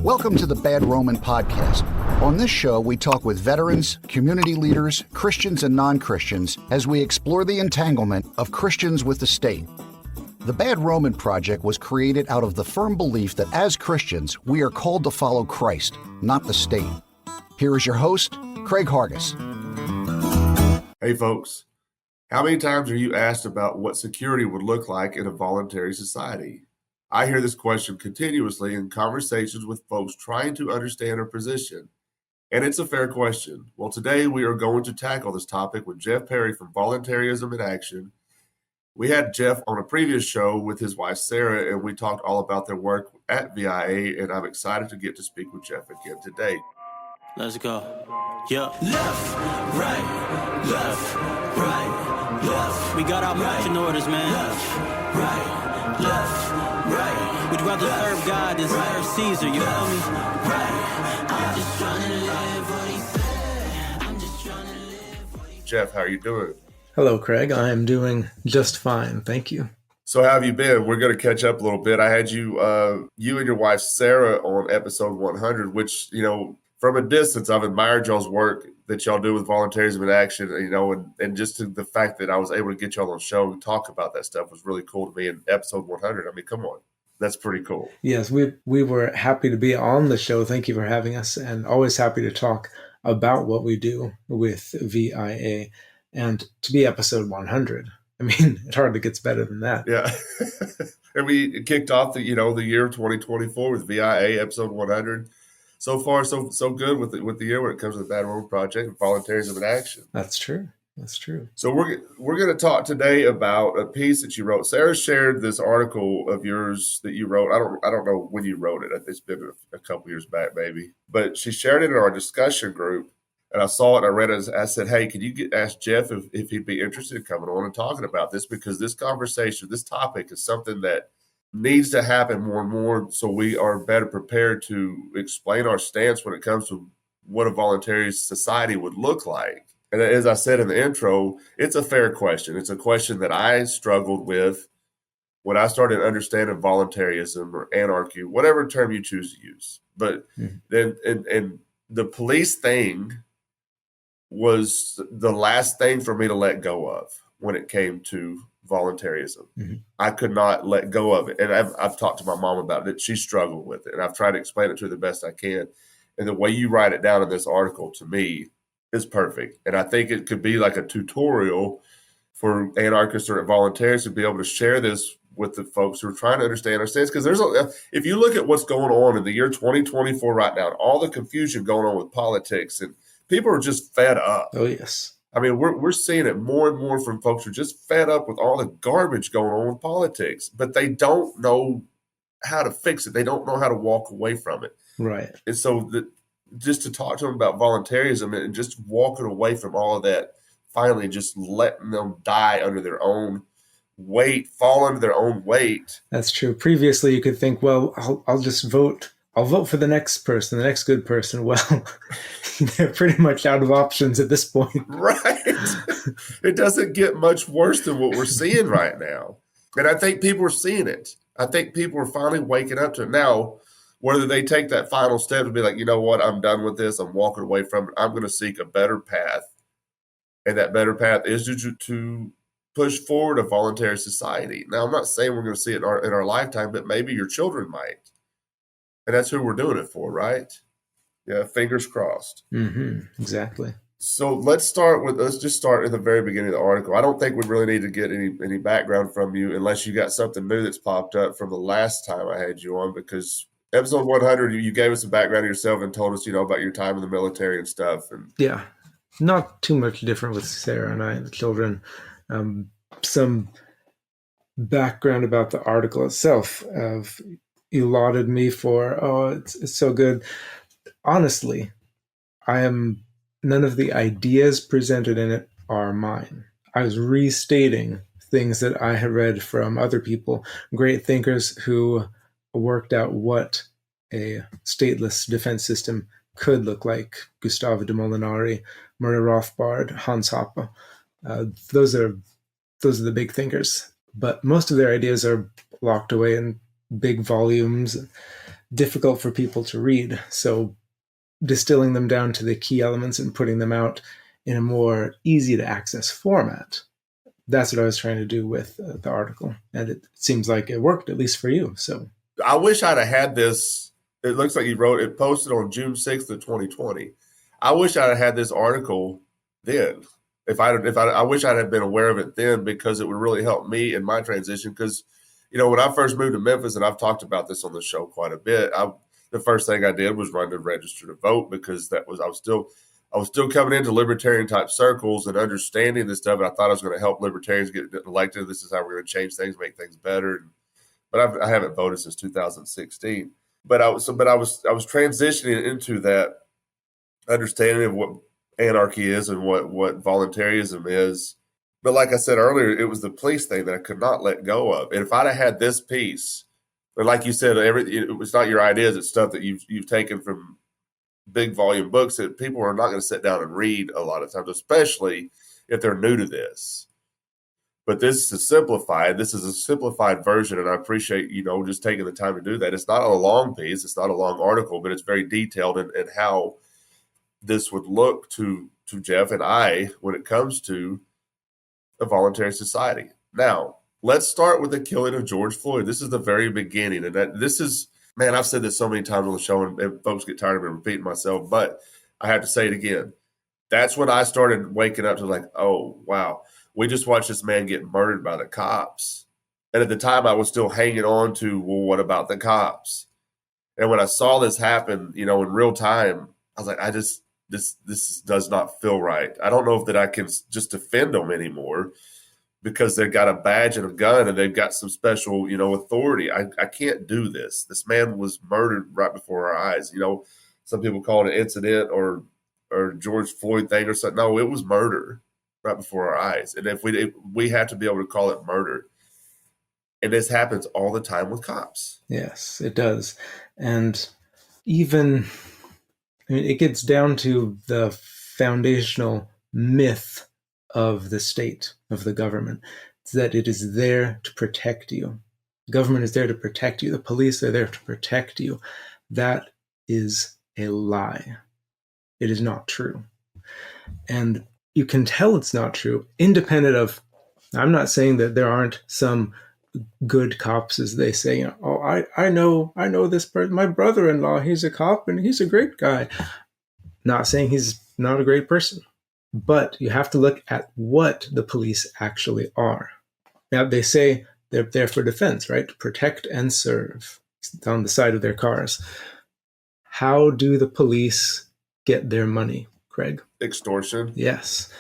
Welcome to the Bad Roman Podcast. On this show, we talk with veterans, community leaders, Christians and non-Christians as we explore the entanglement of Christians with the state. The Bad Roman Project was created out of the firm belief that as Christians, we are called to follow Christ, not the state. Here is your host, Craig Harguess. Hey folks, how many times are you asked about what security would look like in a voluntary society? I hear this question continuously in conversations with folks trying to understand our position. And it's a fair question. Well, today we are going to tackle this topic with Jeff Perry from Voluntarism in Action. We had Jeff on a previous show with his wife, Sarah, and we talked all about their work at VIA, and I'm excited to get to speak with Jeff again today. Let's go. Yeah. Left, right, left, right, left. We got our marching orders, man. Left, right, left, right. We'd rather serve God than serve Caesar, you feel me? Right. I'm just trying to live what he said. I'm just trying to live what he... Jeff, how are you doing? Hello, Craig. I am doing just fine. Thank you. So how have you been? We're going to catch up a little bit. I had you and your wife, Sarah, on episode 100, which, from a distance, I've admired y'all's work that y'all do with Voluntarism in Action, and just the fact that I was able to get y'all on the show and talk about that stuff was really cool to me in episode 100. I mean, come on. That's pretty cool. Yes, we were happy to be on the show. Thank you for having us, and always happy to talk about what we do with VIA. And to be episode 100, I mean, it hardly gets better than that. Yeah. And we kicked off the year 2024 with VIA episode 100. So far, so good with the year when it comes to the Bad Roman Project and Voluntarism in Action. That's true. That's true. So we're going to talk today about a piece that you wrote. Sarah shared this article of yours that you wrote. I don't know when you wrote it. It's been a couple years back, maybe. But she shared it in our discussion group, and I saw it and I read it. I said, "Hey, can you ask Jeff if he'd be interested in coming on and talking about this? Because this conversation, this topic, is something that needs to happen more and more, so we are better prepared to explain our stance when it comes to what a voluntary society would look like." And as I said in the intro, it's a fair question. It's a question that I struggled with when I started understanding voluntarism or anarchy, whatever term you choose to use. But then, and the police thing was the last thing for me to let go of when it came to voluntarism. I could not let go of it. And I've talked to my mom about it. She struggled with it. And I've tried to explain it to her the best I can. And the way you write it down in this article, to me, is perfect. And I think it could be like a tutorial for anarchists or voluntarists to be able to share this with the folks who are trying to understand our stance. Because if you look at what's going on in the year 2024 right now, all the confusion going on with politics, and people are just fed up. Oh, yes. I mean, we're seeing it more and more from folks who are just fed up with all the garbage going on with politics, but they don't know how to fix it. They don't know how to walk away from it. Right. And so just to talk to them about voluntarism and just walking away from all of that, finally just letting them die under their own weight, fall under their own weight. That's true. Previously, you could think, well, I'll just vote. I'll vote for the next person, the next good person. Well, they're pretty much out of options at this point. Right. It doesn't get much worse than what we're seeing right now. And I think people are seeing it. I think people are finally waking up to it now. Whether they take that final step to be like, you know what, I'm done with this. I'm walking away from it. I'm going to seek a better path. And that better path is to push forward a voluntary society. Now, I'm not saying we're going to see it in our lifetime, but maybe your children might. And that's who we're doing it for, right? Yeah, fingers crossed. Exactly. So let's just start in the very beginning of the article. I don't think we really need to get any background from you unless you got something new that's popped up from the last time I had you on, because episode 100, you gave us a background of yourself and told us, about your time in the military and stuff. And yeah, not too much different with Sarah and I, the children. Some background about the article itself. You lauded me for, it's so good. Honestly, none of the ideas presented in it are mine. I was restating things that I had read from other people, great thinkers who worked out what a stateless defense system could look like. Gustavo de Molinari, Murray Rothbard, Hans Hoppe. Those are the big thinkers. But most of their ideas are locked away in big volumes. difficult for people to read. So distilling them down to the key elements and putting them out in a more easy to access format. That's what I was trying to do with the article. And it seems like it worked, at least for you. So I wish I'd have had this. It looks like you wrote it, posted on June 6th of 2020. I wish I'd have had this article then. I wish I'd have been aware of it then, because it would really help me in my transition. Because, when I first moved to Memphis, and I've talked about this on the show quite a bit, the first thing I did was run to register to vote, because I was still coming into libertarian type circles and understanding this stuff. And I thought I was going to help libertarians get elected. This is how we're going to change things, make things better. But I haven't voted since 2016. But I was transitioning into that understanding of what anarchy is and what voluntarism is. But like I said earlier, it was the police thing that I could not let go of. And if I'd have had this piece, but like you said, it was not your ideas; it's stuff that you've taken from big volume books that people are not going to sit down and read a lot of times, especially if they're new to this. But this is simplified. This is a simplified version, and I appreciate, just taking the time to do that. It's not a long piece. It's not a long article, but it's very detailed in how this would look to Jeff and I when it comes to a voluntary society. Now, let's start with the killing of George Floyd. This is the very beginning. And man, I've said this so many times on the show, and folks get tired of me repeating myself, but I have to say it again. That's when I started waking up to like, oh, wow. We just watched this man get murdered by the cops. And at the time, I was still hanging on to, well, what about the cops? And when I saw this happen, in real time, I was like, this does not feel right. I don't know if that I can just defend them anymore, because they've got a badge and a gun and they've got some special, authority. I can't do this. This man was murdered right before our eyes. Some people call it an incident or George Floyd thing or something. No, it was murder right before our eyes. And if we have to be able to call it murder. And this happens all the time with cops. yes, it does. And even, it gets down to the foundational myth of the state, of the government. It's that it is there to protect you. The government is there to protect you. The police are there to protect you. That is a lie. It is not true. And you can tell it's not true, independent of, I'm not saying that there aren't some good cops, as they say, I know this person, my brother-in-law, he's a cop and he's a great guy. Not saying he's not a great person, but you have to look at what the police actually are. Now, they say they're there for defense, right? To protect and serve. It's on the side of their cars. How do the police get their money, Craig? Extortion. Yes.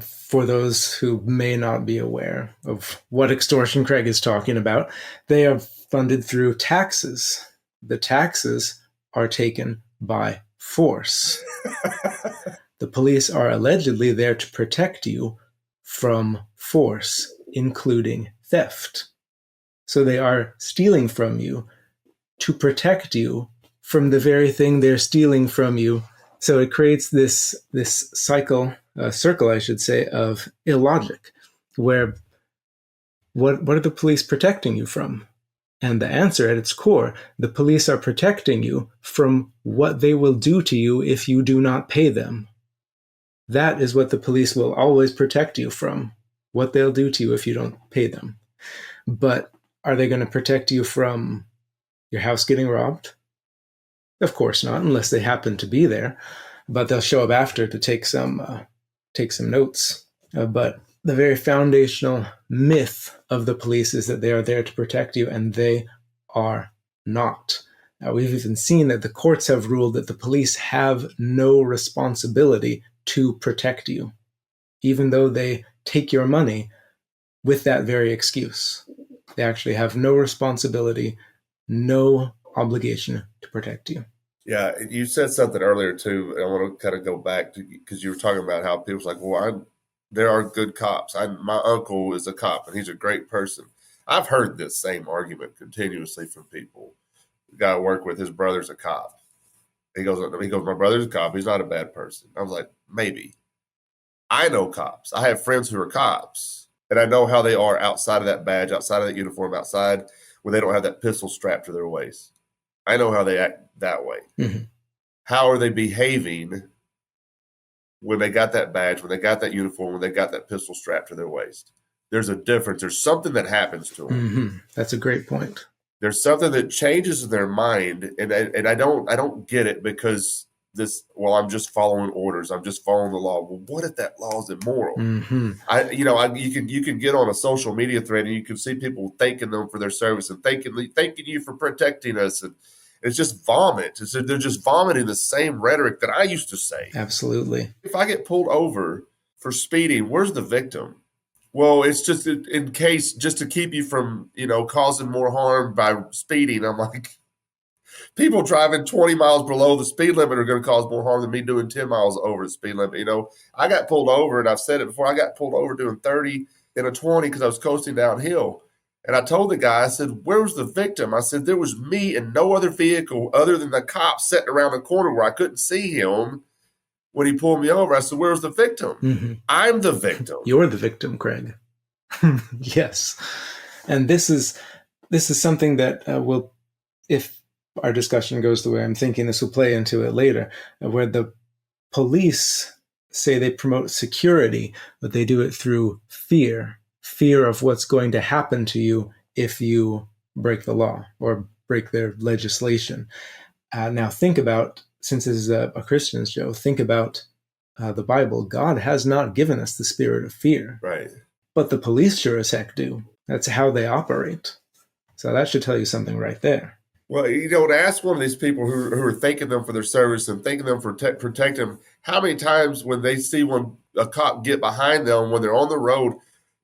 For those who may not be aware of what extortion Craig is talking about, they are funded through taxes. The taxes are taken by force. The police are allegedly there to protect you from force, including theft. So they are stealing from you to protect you from the very thing they're stealing from you. So it creates this circle, I should say, of illogic, where what are the police protecting you from? And the answer at its core, the police are protecting you from what they will do to you if you do not pay them. That is what the police will always protect you from, what they'll do to you if you don't pay them. But are they going to protect you from your house getting robbed? Of course not, unless they happen to be there. But they'll show up after to take some notes. But the very foundational myth of the police is that they are there to protect you, and they are not. Now, we've even seen that the courts have ruled that the police have no responsibility to protect you, even though they take your money with that very excuse. They actually have no responsibility, no obligation to protect you. Yeah, you said something earlier too. I want to kind of go back to, because you were talking about how people's like, well, there are good cops. My uncle is a cop and he's a great person. I've heard this same argument continuously from people. The guy I work with, his brother's a cop. He goes, my brother's a cop. He's not a bad person. I was like, maybe. I know cops. I have friends who are cops, and I know how they are outside of that badge, outside of that uniform, outside when they don't have that pistol strapped to their waist. I know how they act that way. Mm-hmm. How are they behaving when they got that badge, when they got that uniform, when they got that pistol strapped to their waist? There's a difference. There's something that happens to them. Mm-hmm. That's a great point. There's something that changes in their mind, and I don't get it, because I'm just following orders. I'm just following the law. Well, what if that law is immoral? Mm-hmm. You can get on a social media thread and you can see people thanking them for their service and thanking you for protecting us, and it's just vomit. They're just vomiting the same rhetoric that I used to say. Absolutely. If I get pulled over for speeding, where's the victim? Well, it's just in case, just to keep you from, causing more harm by speeding. I'm like, people driving 20 miles below the speed limit are going to cause more harm than me doing 10 miles over the speed limit. I got pulled over, and I've said it before, I got pulled over doing 30 in a 20 because I was coasting downhill. And I told the guy, I said, where was the victim? I said, there was me and no other vehicle other than the cop sitting around the corner where I couldn't see him when he pulled me over. I said, where was the victim? Mm-hmm. I'm the victim. You're the victim, Craig. Yes. And this is something that will, if our discussion goes the way I'm thinking, this will play into it later, where the police say they promote security, but they do it through fear of what's going to happen to you if you break the law or break their legislation. Now think about, since this is a Christian show, think about the Bible. God has not given us the spirit of fear. Right. But the police sure as heck do. That's how they operate. So that should tell you something right there. Well, to ask one of these people who are thanking them for their service and thanking them for protecting them, how many times when they see a cop get behind them when they're on the road,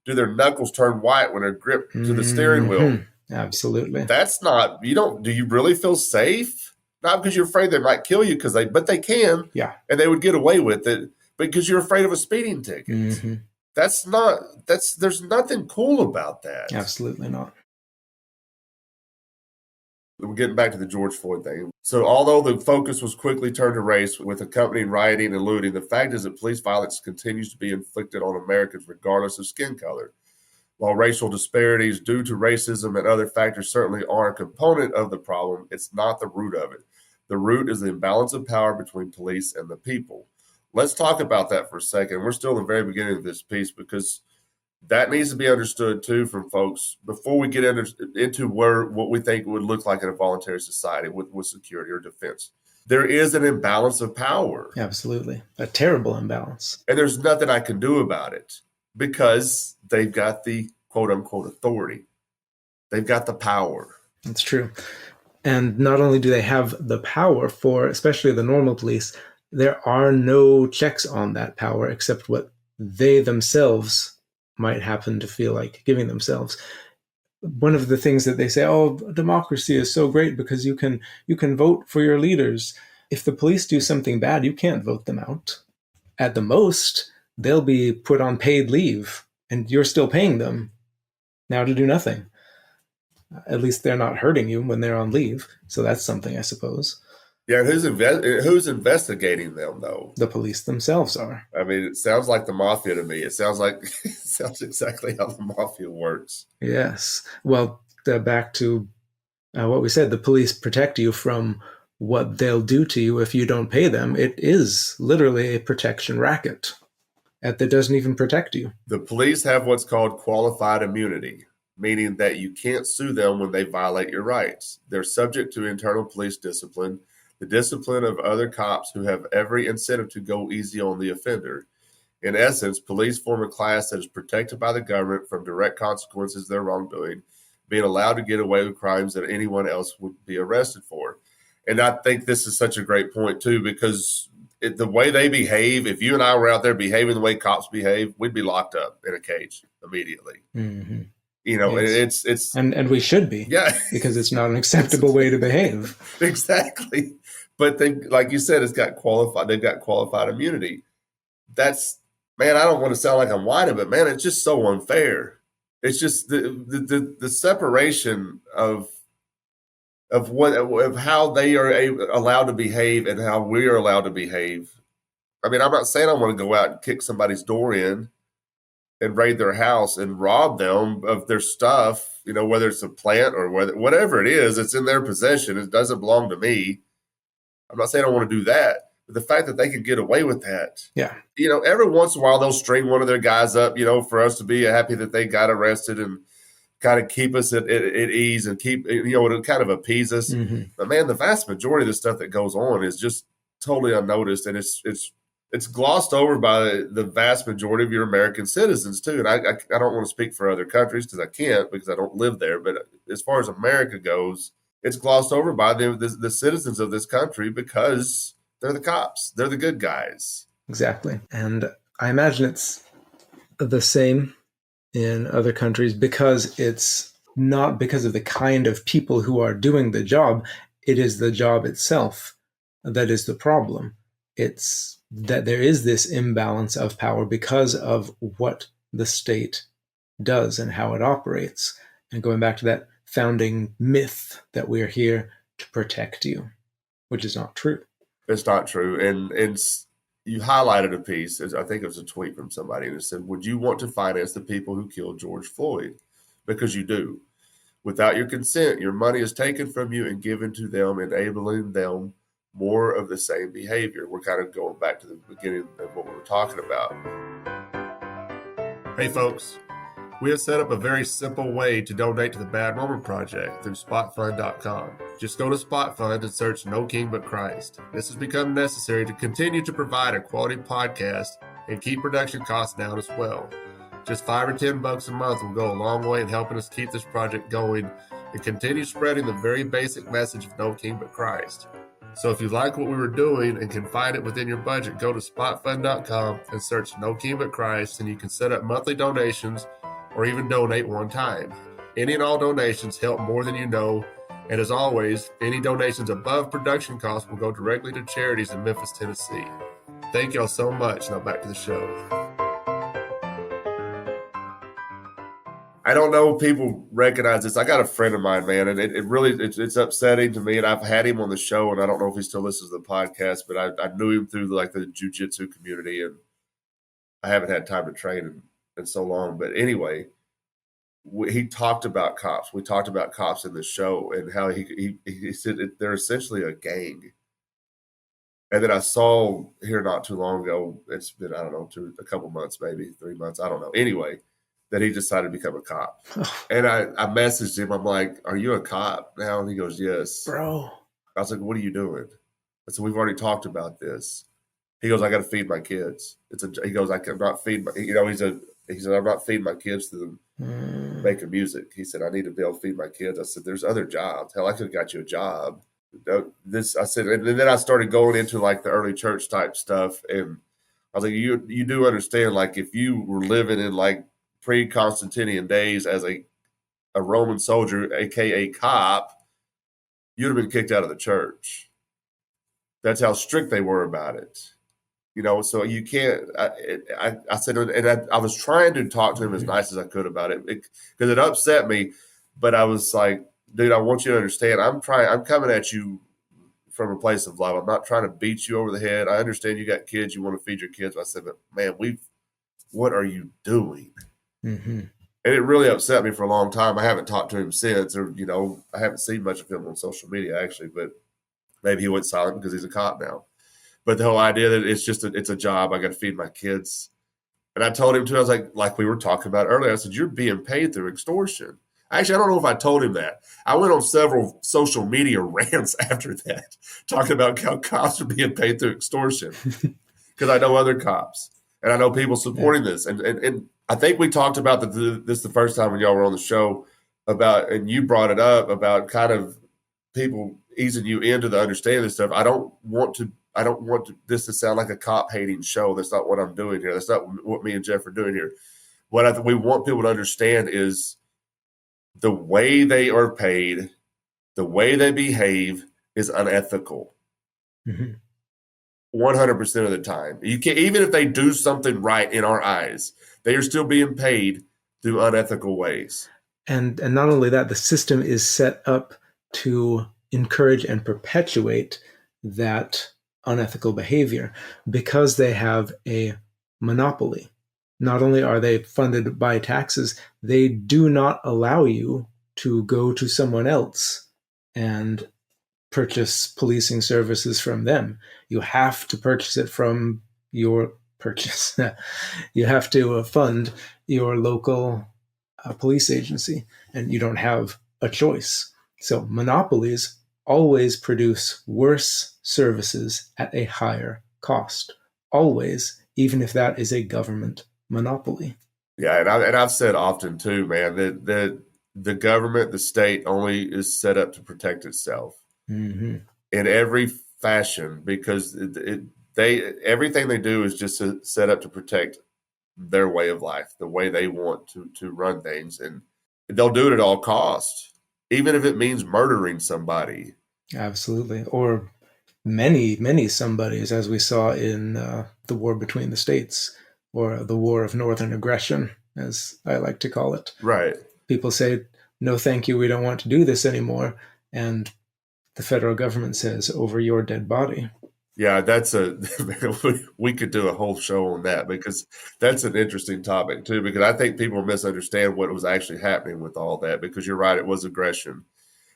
do their knuckles turn white when they're gripped to the steering wheel? Absolutely. That's not, do you really feel safe? Not because you're afraid they might kill you, but they can. Yeah. And they would get away with it, but because you're afraid of a speeding ticket. Mm-hmm. There's nothing cool about that. Absolutely not. We're getting back to the George Floyd thing. So although the focus was quickly turned to race with accompanying rioting and looting, the fact is that police violence continues to be inflicted on Americans regardless of skin color. While racial disparities due to racism and other factors certainly are a component of the problem, it's not the root of it. The root is the imbalance of power between police and the people. Let's talk about that for a second. We're still in the very beginning of this piece, because that needs to be understood too from folks before we get into what we think would look like in a voluntary society with security or defense. There is an imbalance of power. Absolutely. A terrible imbalance. And there's nothing I can do about it because they've got the quote unquote authority. They've got the power. That's true. And not only do they have the power for, especially the normal police, there are no checks on that power except what they themselves might happen to feel like giving themselves. One of the things that they say, democracy is so great because you can vote for your leaders. If the police do something bad, you can't vote them out. At the most, they'll be put on paid leave, and you're still paying them now to do nothing. At least they're not hurting you when they're on leave. So that's something, I suppose. Yeah, who's investigating them, though? The police themselves are. I mean, it sounds like the mafia to me. It sounds exactly how the mafia works. Yes. Well, back to what we said, the police protect you from what they'll do to you if you don't pay them. It is literally a protection racket that doesn't even protect you. The police have what's called qualified immunity, meaning that you can't sue them when they violate your rights. They're subject to internal police discipline, the discipline of other cops who have every incentive to go easy on the offender. In essence, police form a class that is protected by the government from direct consequences of their wrongdoing, being allowed to get away with crimes that anyone else would be arrested for. And I think this is such a great point, too, because the way they behave, if you and I were out there behaving the way cops behave, we'd be locked up in a cage immediately. Mm-hmm. Yes. It's and we should be, yeah, because it's not an acceptable way to behave. Exactly. But they, like you said, they've got qualified immunity. That's, man, I don't want to sound like I'm whining, but man, it's just so unfair. It's just the separation of how they are allowed to behave and how we are allowed to behave. I mean, I'm not saying I want to go out and kick somebody's door in, and raid their house and rob them of their stuff, whether it's a plant or whatever it is, it's in their possession. It doesn't belong to me. I'm not saying I want to do that, but the fact that they can get away with that. Yeah. Every once in a while they'll string one of their guys up, for us to be happy that they got arrested and kind of keep us at ease and keep, to kind of appease us. Mm-hmm. But man, the vast majority of the stuff that goes on is just totally unnoticed, and it's glossed over by the vast majority of your American citizens too. And I don't want to speak for other countries because I can't, because I don't live there. But as far as America goes, it's glossed over by the citizens of this country because they're the cops. They're the good guys. Exactly. And I imagine it's the same in other countries, because it's not because of the kind of people who are doing the job. It is the job itself that is the problem. It's that there is this imbalance of power because of what the state does and how it operates. And going back to that founding myth that we're here to protect you, which is not true. It's not true. And you highlighted a piece, I think it was a tweet from somebody, and it said, would you want to finance the people who killed George Floyd? Because you do. Without your consent, your money is taken from you and given to them, enabling them more of the same behavior. We're kind of going back to the beginning of what we were talking about. Hey folks, we have set up a very simple way to donate to the Bad Moment Project through spotfund.com. Just go to SpotFund and search No King But Christ. This has become necessary to continue to provide a quality podcast and keep production costs down as well. Just $5 or $10 a month will go a long way in helping us keep this project going and continue spreading the very basic message of No King But Christ. So if you like what we were doing and can find it within your budget, go to spotfund.com and search No King But Christ, and you can set up monthly donations or even donate one time. Any and all donations help more than you know. And as always, any donations above production costs will go directly to charities in Memphis, Tennessee. Thank y'all so much. Now back to the show. I don't know if people recognize this. I got a friend of mine, man, and it's upsetting to me. And I've had him on the show, and I don't know if he still listens to the podcast, but I knew him through the jiu-jitsu community, and I haven't had time to train in so long. But anyway, he talked about cops. We talked about cops in the show and how he said they're essentially a gang. And then I saw here not too long ago, it's been, I don't know, a couple months, maybe 3 months, I don't know. Anyway, that he decided to become a cop. And I messaged him. I'm like, are you a cop now? And he goes, yes. Bro. I was like, what are you doing? I said, we've already talked about this. He goes, I got to feed my kids. He goes, I cannot feed my, he said, I'm not feeding my kids to making music. He said, I need to be able to feed my kids. I said, there's other jobs. Hell, I could have got you a job. I said, and then I started going into the early church type stuff. And I was like, you do understand, if you were living in pre-Constantinian days as a Roman soldier, aka cop, you'd have been kicked out of the church. That's how strict they were about it. So you can't. I said, and I was trying to talk to him as nice as I could about it because it upset me. But I was like, dude, I want you to understand. I'm coming at you from a place of love. I'm not trying to beat you over the head. I understand you got kids. You want to feed your kids. I said, but man, what are you doing? Mm-hmm. And it really upset me for a long time. I haven't talked to him since, or I haven't seen much of him on social media actually. But maybe he went silent because he's a cop now. But the whole idea that it's a job, I got to feed my kids. And I told him too, I was like we were talking about earlier, I said, you're being paid through extortion. Actually, I don't know if I told him that. I went on several social media rants after that, talking about how cops are being paid through extortion because I know other cops and I know people supporting this. And I think we talked about this the first time when y'all were on the show about, and you brought it up about kind of people easing you into the understanding of stuff. I don't want this to sound like a cop hating show. That's not what I'm doing here. That's not what me and Jeff are doing here. What we want people to understand is the way they are paid, the way they behave is unethical. Mm-hmm. 100% of the time. You can't, even if they do something right in our eyes, they are still being paid through unethical ways. And not only that, the system is set up to encourage and perpetuate that unethical behavior because they have a monopoly not only are they funded by taxes, they do not allow you to go to someone else and purchase policing services from them. You have to purchase it from your purchase. You have to fund your local police agency, and you don't have a choice. So monopolies always produce worse services at a higher cost. Always, even if that is a government monopoly. Yeah, and I've said often too, man, that the government, the state, only is set up to protect itself in every fashion, because everything they do is just set up to protect their way of life, the way they want to run things, and they'll do it at all costs, even if it means murdering somebody. Absolutely, or many somebodies, as we saw in the war between the states, or the war of northern aggression, as I like to call it. Right. People say, no, thank you, we don't want to do this anymore. And the federal government says, over your dead body. Yeah, we could do a whole show on that, because that's an interesting topic too, because I think people misunderstand what was actually happening with all that, because you're right, it was aggression.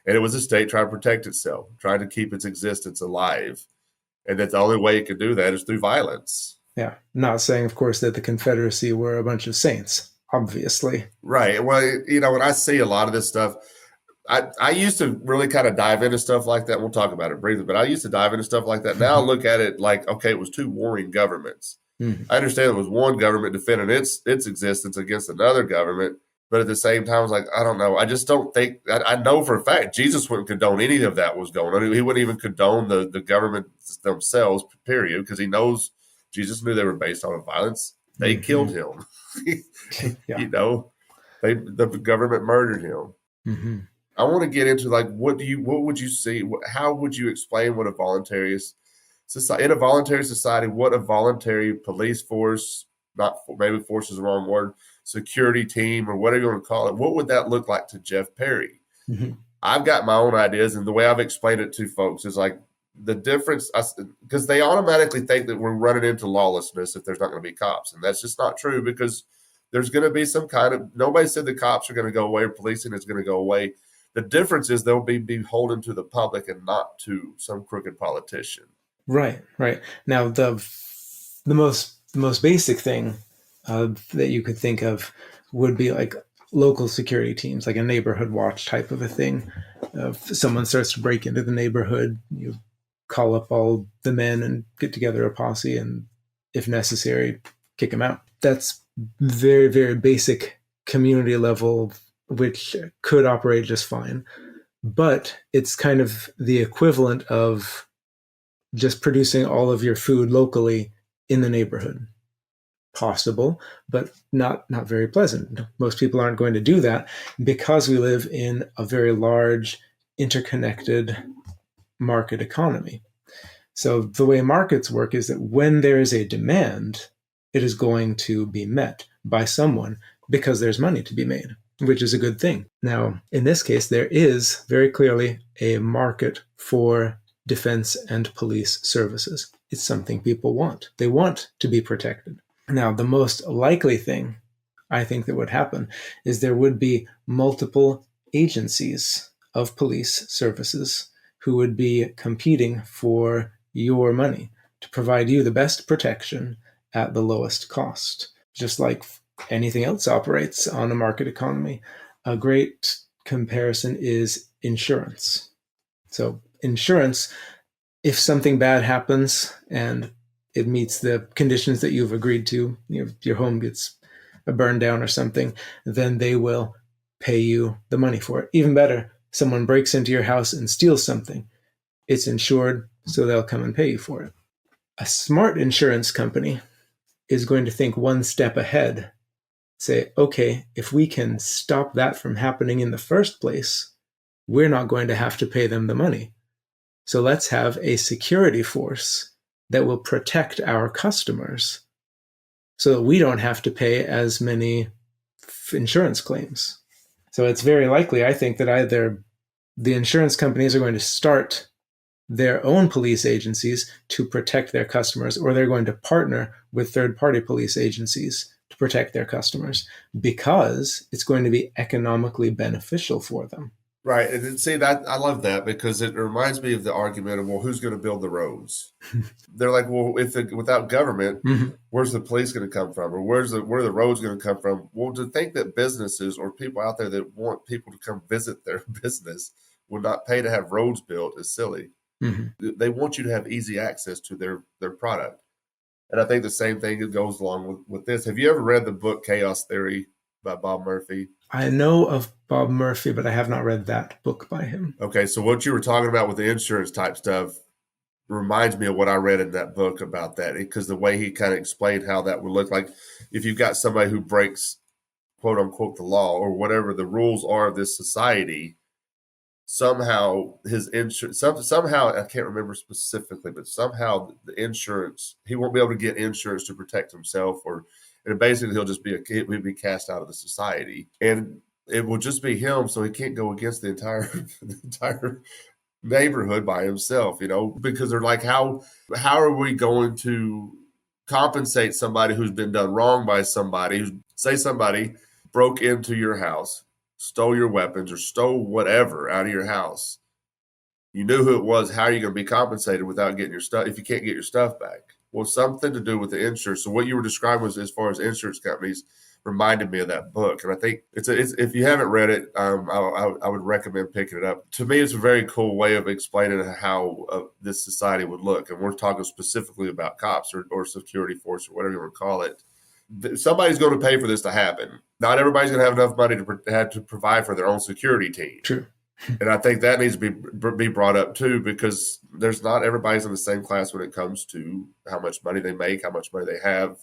And it was a state trying to protect itself, trying to keep its existence alive. And that the only way it could do that is through violence. Yeah. Not saying, of course, that the Confederacy were a bunch of saints, obviously. Right. Well, when I see a lot of this stuff, I used to really kind of dive into stuff like that. We'll talk about it briefly, but I used to dive into stuff like that. Now I look at it like, okay, it was two warring governments. I understand it was one government defending its existence against another government. But at the same time, I was like, I don't know. I just don't think – I know for a fact Jesus wouldn't condone any of that was going on. He wouldn't even condone the government themselves, period, because he knows – Jesus knew they were based on violence. They killed him. Yeah. The government murdered him. I want to get into, like, what would you see – how would you explain what a voluntary society – in a voluntary society, what a voluntary police force – not maybe force is the wrong word – security team, or whatever you want to call it, what would that look like to Jeff Perry? I've got my own ideas, and the way I've explained it to folks is like the difference, because they automatically think that we're running into lawlessness if there's not going to be cops, and that's just not true, because there's going to be some kind of – nobody said the cops are going to go away or policing is going to go away. The difference is they'll be beholden to the public and not to some crooked politician. Right. Now, the most basic thing that you could think of would be like local security teams, like a neighborhood watch type of a thing. If someone starts to break into the neighborhood, you call up all the men and get together a posse, and if necessary, kick them out. That's very, very basic community level, which could operate just fine. But it's kind of the equivalent of just producing all of your food locally in the neighborhood. Possible, but not very pleasant. Most people aren't going to do that because we live in a very large, interconnected market economy. So the way markets work is that when there is a demand, it is going to be met by someone because there's money to be made, which is a good thing. Now, in this case, there is very clearly a market for defense and police services. It's something people want. They want to be protected. Now, the most likely thing I think that would happen is there would be multiple agencies of police services who would be competing for your money to provide you the best protection at the lowest cost, just like anything else operates on a market economy. A great comparison is insurance. So insurance, if something bad happens and it meets the conditions that you've agreed to, your home gets burned down or something, then they will pay you the money for it. Even better, someone breaks into your house and steals something. It's insured, so they'll come and pay you for it. A smart insurance company is going to think one step ahead, say, okay, if we can stop that from happening in the first place, we're not going to have to pay them the money. So let's have a security force that will protect our customers so that we don't have to pay as many insurance claims. So it's very likely, I think, that either the insurance companies are going to start their own police agencies to protect their customers, or they're going to partner with third-party police agencies to protect their customers because it's going to be economically beneficial for them. Right. And then see that I love that because it reminds me of the argument of, well, who's going to build the roads? They're like, well, without government, where's the police going to come from? Or where are the roads going to come from? Well, to think that businesses or people out there that want people to come visit their business would not pay to have roads built is silly. They want you to have easy access to their product. And I think the same thing goes along with this. Have you ever read the book Chaos Theory by Bob Murphy? I know of Bob Murphy, but I have not read that book by him. Okay, so what you were talking about with the insurance type stuff reminds me of what I read in that book about that, because the way he kind of explained how that would look like if you've got somebody who breaks, quote unquote, the law or whatever the rules are of this society, somehow his insurance, somehow, I can't remember specifically, but somehow the insurance, he won't be able to get insurance to protect himself, and basically he'll be cast out of the society, and it will just be him. So he can't go against the entire neighborhood by himself, because they're like, how are we going to compensate somebody who's been done wrong by somebody? Say somebody broke into your house, stole your weapons, or stole whatever out of your house. You knew who it was. How are you going to be compensated without getting your stuff if you can't get your stuff back? Well, something to do with the insurance. So what you were describing was, as far as insurance companies, reminded me of that book. And I think it's if you haven't read it, I would recommend picking it up. To me, it's a very cool way of explaining how this society would look. And we're talking specifically about cops or security force or whatever you want to call it. Somebody's going to pay for this to happen. Not everybody's going to have enough money to provide for their own security team. True. And I think that needs to be brought up too, because there's not everybody's in the same class when it comes to how much money they make, how much money they have.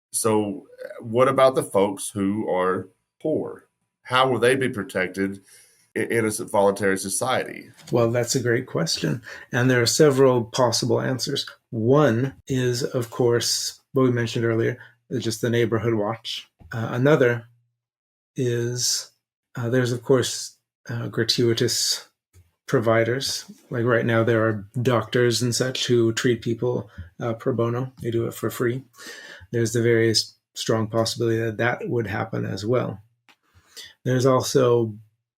So what about the folks who are poor? How will they be protected in a voluntary society? Well, that's a great question. And there are several possible answers. One is, of course, what we mentioned earlier, just the neighborhood watch. Another is there's, of course, gratuitous providers. Like right now, there are doctors and such who treat people pro bono. They do it for free. There's the very strong possibility that would happen as well. There's also,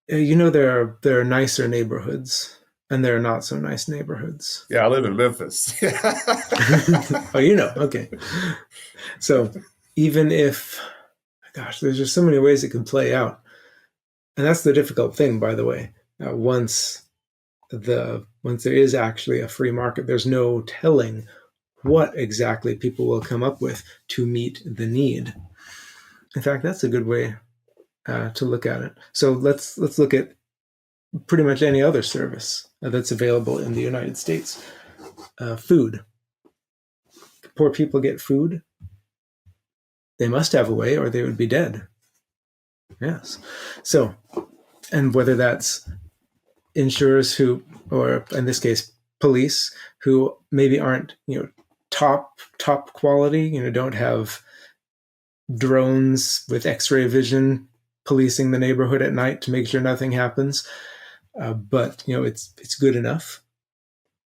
there are nicer neighborhoods and there are not so nice neighborhoods. Yeah, I live in Memphis. Oh, okay. So even if, gosh, there's just so many ways it can play out. And that's the difficult thing, by the way. Once there is actually a free market, there's no telling what exactly people will come up with to meet the need. In fact, that's a good way to look at it. So let's look at pretty much any other service that's available in the United States. Food. Poor people get food. They must have a way or they would be dead. Yes. So, and whether that's insurers or in this case, police who maybe aren't, top quality, don't have drones with X-ray vision policing the neighborhood at night to make sure nothing happens. But it's good enough.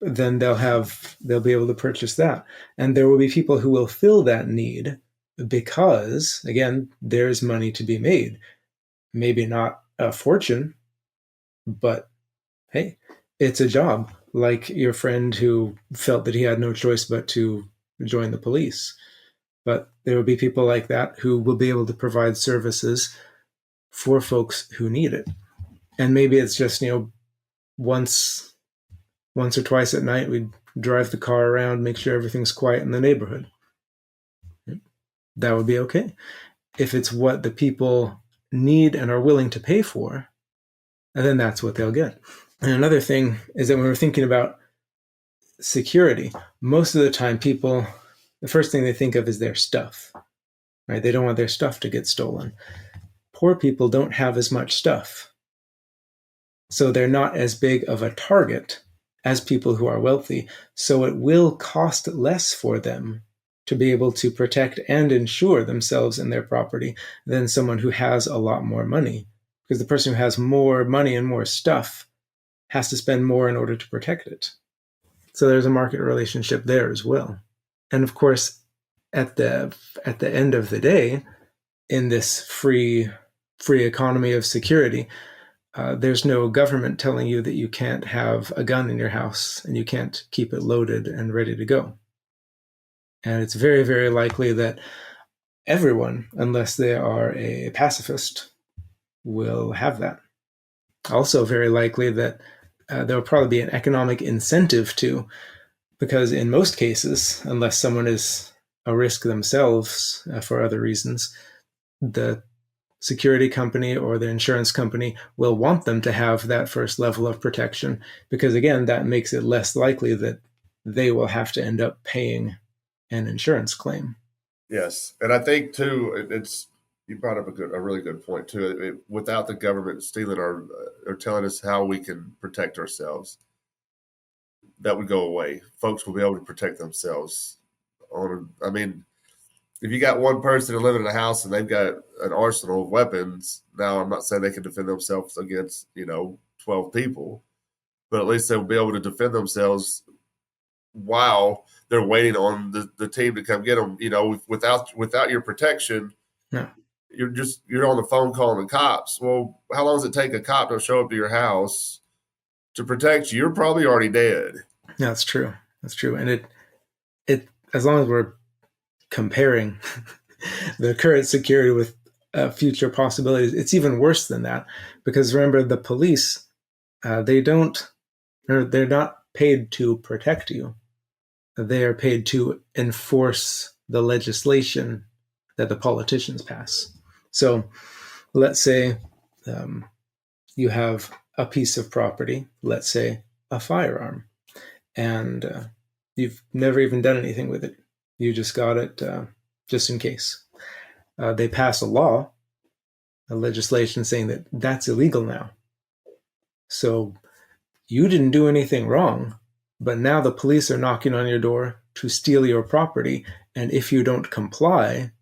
Then they'll be able to purchase that. And there will be people who will fill that need because, again, there's money to be made. Maybe not a fortune, but hey, it's a job. Like your friend who felt that he had no choice but to join the police. But there will be people like that who will be able to provide services for folks who need it. And maybe it's just, once or twice at night, we drive the car around, make sure everything's quiet in the neighborhood. That would be okay. If it's what the people need and are willing to pay for, and then that's what they'll get. And another thing is that when we're thinking about security, most of the time people, the first thing they think of is their stuff, right? They don't want their stuff to get stolen. Poor people don't have as much stuff. So they're not as big of a target as people who are wealthy. So it will cost less for them to be able to protect and insure themselves and their property than someone who has a lot more money. Because the person who has more money and more stuff has to spend more in order to protect it. So there's a market relationship there as well. And of course, at the end of the day, in this free economy of security, there's no government telling you that you can't have a gun in your house and you can't keep it loaded and ready to go. And it's very, very likely that everyone, unless they are a pacifist, will have that. Also very likely that there will probably be an economic incentive to, because in most cases, unless someone is a risk themselves for other reasons, the security company or the insurance company will want them to have that first level of protection, because again, that makes it less likely that they will have to end up paying an insurance claim. Yes, and I think too, it's you brought up a really good point too. Without the government stealing or telling us how we can protect ourselves, that would go away. Folks will be able to protect themselves. I mean, if you got one person living in a house and they've got an arsenal of weapons, now I'm not saying they can defend themselves against 12 people, but at least they'll be able to defend themselves while they're waiting on the team to come get them. Without your protection, No. You're on the phone calling the cops. Well, how long does it take a cop to show up to your house to protect you? You're probably already dead. Yeah, that's true. That's true. And it as long as we're comparing the current security with future possibilities, it's even worse than that. Because remember, the police, they're not paid to protect you. They are paid to enforce the legislation that the politicians pass. So let's say you have a piece of property, let's say a firearm, and you've never even done anything with it. You just got it just in case. They pass a law, a legislation saying that that's illegal now. So you didn't do anything wrong, but now the police are knocking on your door to steal your property, and if you don't comply,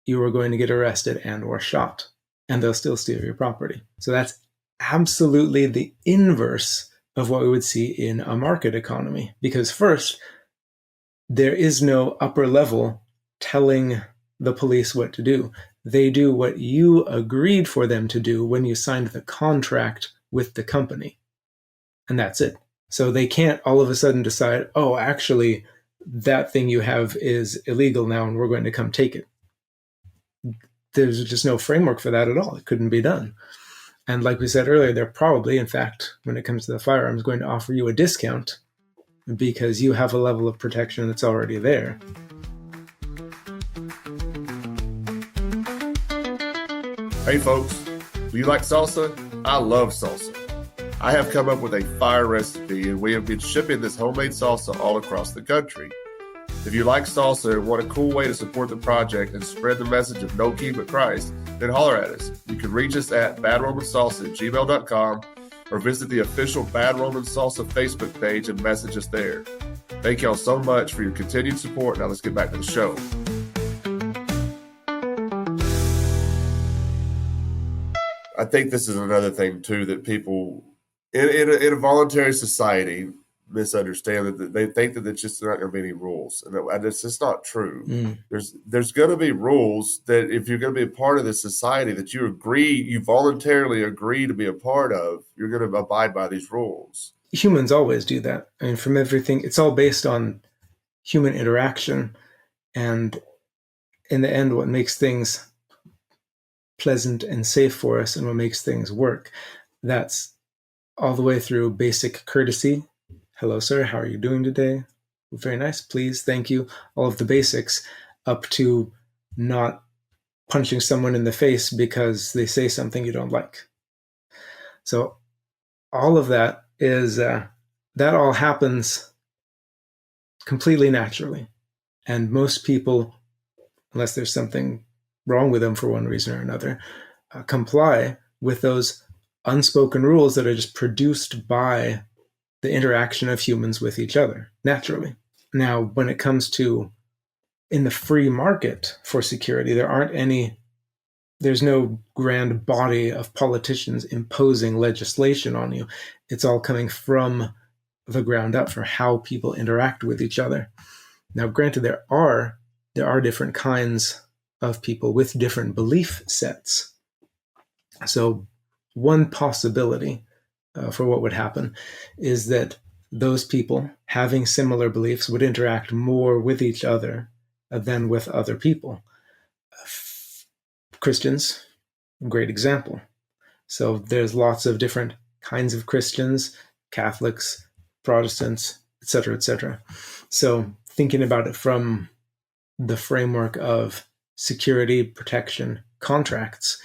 you are going to get arrested and or shot, and they'll still steal your property. So that's absolutely the inverse of what we would see in a market economy. Because first, there is no upper level telling the police what to do. They do what you agreed for them to do when you signed the contract with the company. And that's it. So they can't all of a sudden decide, oh, actually, that thing you have is illegal now and we're going to come take it. There's just no framework for that at all. It couldn't be done. And like we said earlier, they're probably, in fact, when it comes to the firearms, going to offer you a discount because you have a level of protection that's already there. Hey folks, do you like salsa? I love salsa. I have come up with a fire recipe and we have been shipping this homemade salsa all across the country. If you like salsa and want a cool way to support the project and spread the message of no king but Christ, then holler at us. You can reach us at badromansalsa@gmail.com or visit the official Bad Roman Salsa Facebook page and message us there. Thank y'all so much for your continued support. Now let's get back to the show. I think this is another thing too that people in a voluntary society misunderstand, that they think that it's just not going to be any rules, and it's just not true. There's going to be rules that if you're going to be a part of this society that you voluntarily agree to be a part of, you're going to abide by these rules. Humans always do that. I mean, from everything, it's all based on human interaction, and in the end, what makes things pleasant and safe for us and what makes things work, that's all the way through basic courtesy. Hello, sir. How are you doing today? Very nice. Please. Thank you. All of the basics, up to not punching someone in the face because they say something you don't like. So all of that is, that all happens completely naturally. And most people, unless there's something wrong with them for one reason or another, comply with those unspoken rules that are just produced by the interaction of humans with each other naturally. Now, when it comes to in the free market for security, there's no grand body of politicians imposing legislation on you. It's all coming from the ground up for how people interact with each other. Now, granted, there there are different kinds of people with different belief sets. So one possibility for what would happen is that those people having similar beliefs would interact more with each other than with other people. Christians, great example. So there's lots of different kinds of Christians, Catholics, Protestants, etc., etc. So thinking about it from the framework of security, protection, contracts,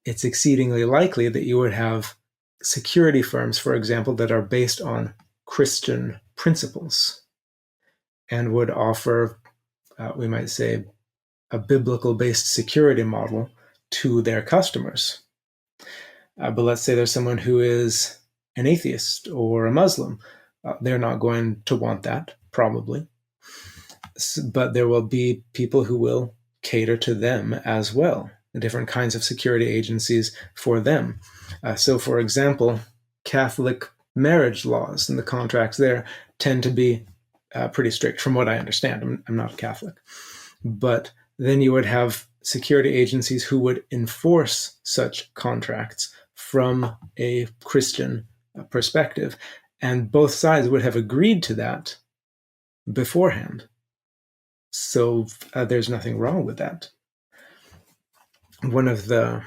it's exceedingly likely that you would have security firms, for example, that are based on Christian principles and would offer, we might say, a biblical-based security model to their customers. But let's say there's someone who is an atheist or a Muslim. They're not going to want that, probably. But there will be people who will cater to them as well, different kinds of security agencies for them. So, for example, Catholic marriage laws and the contracts there tend to be pretty strict, from what I understand. I'm not a Catholic. But then you would have security agencies who would enforce such contracts from a Christian perspective. And both sides would have agreed to that beforehand. So there's nothing wrong with that. One of the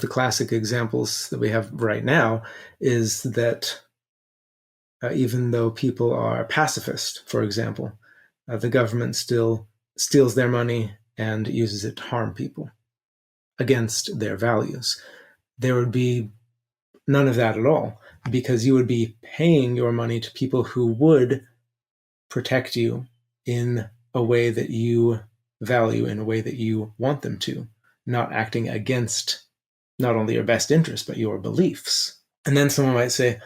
classic examples that we have right now is that even though people are pacifist, for example, the government still steals their money and uses it to harm people against their values. There would be none of that at all, because you would be paying your money to people who would protect you in a way that you value, in a way that you want them to, not acting against not only your best interest, but your beliefs. And then someone might say,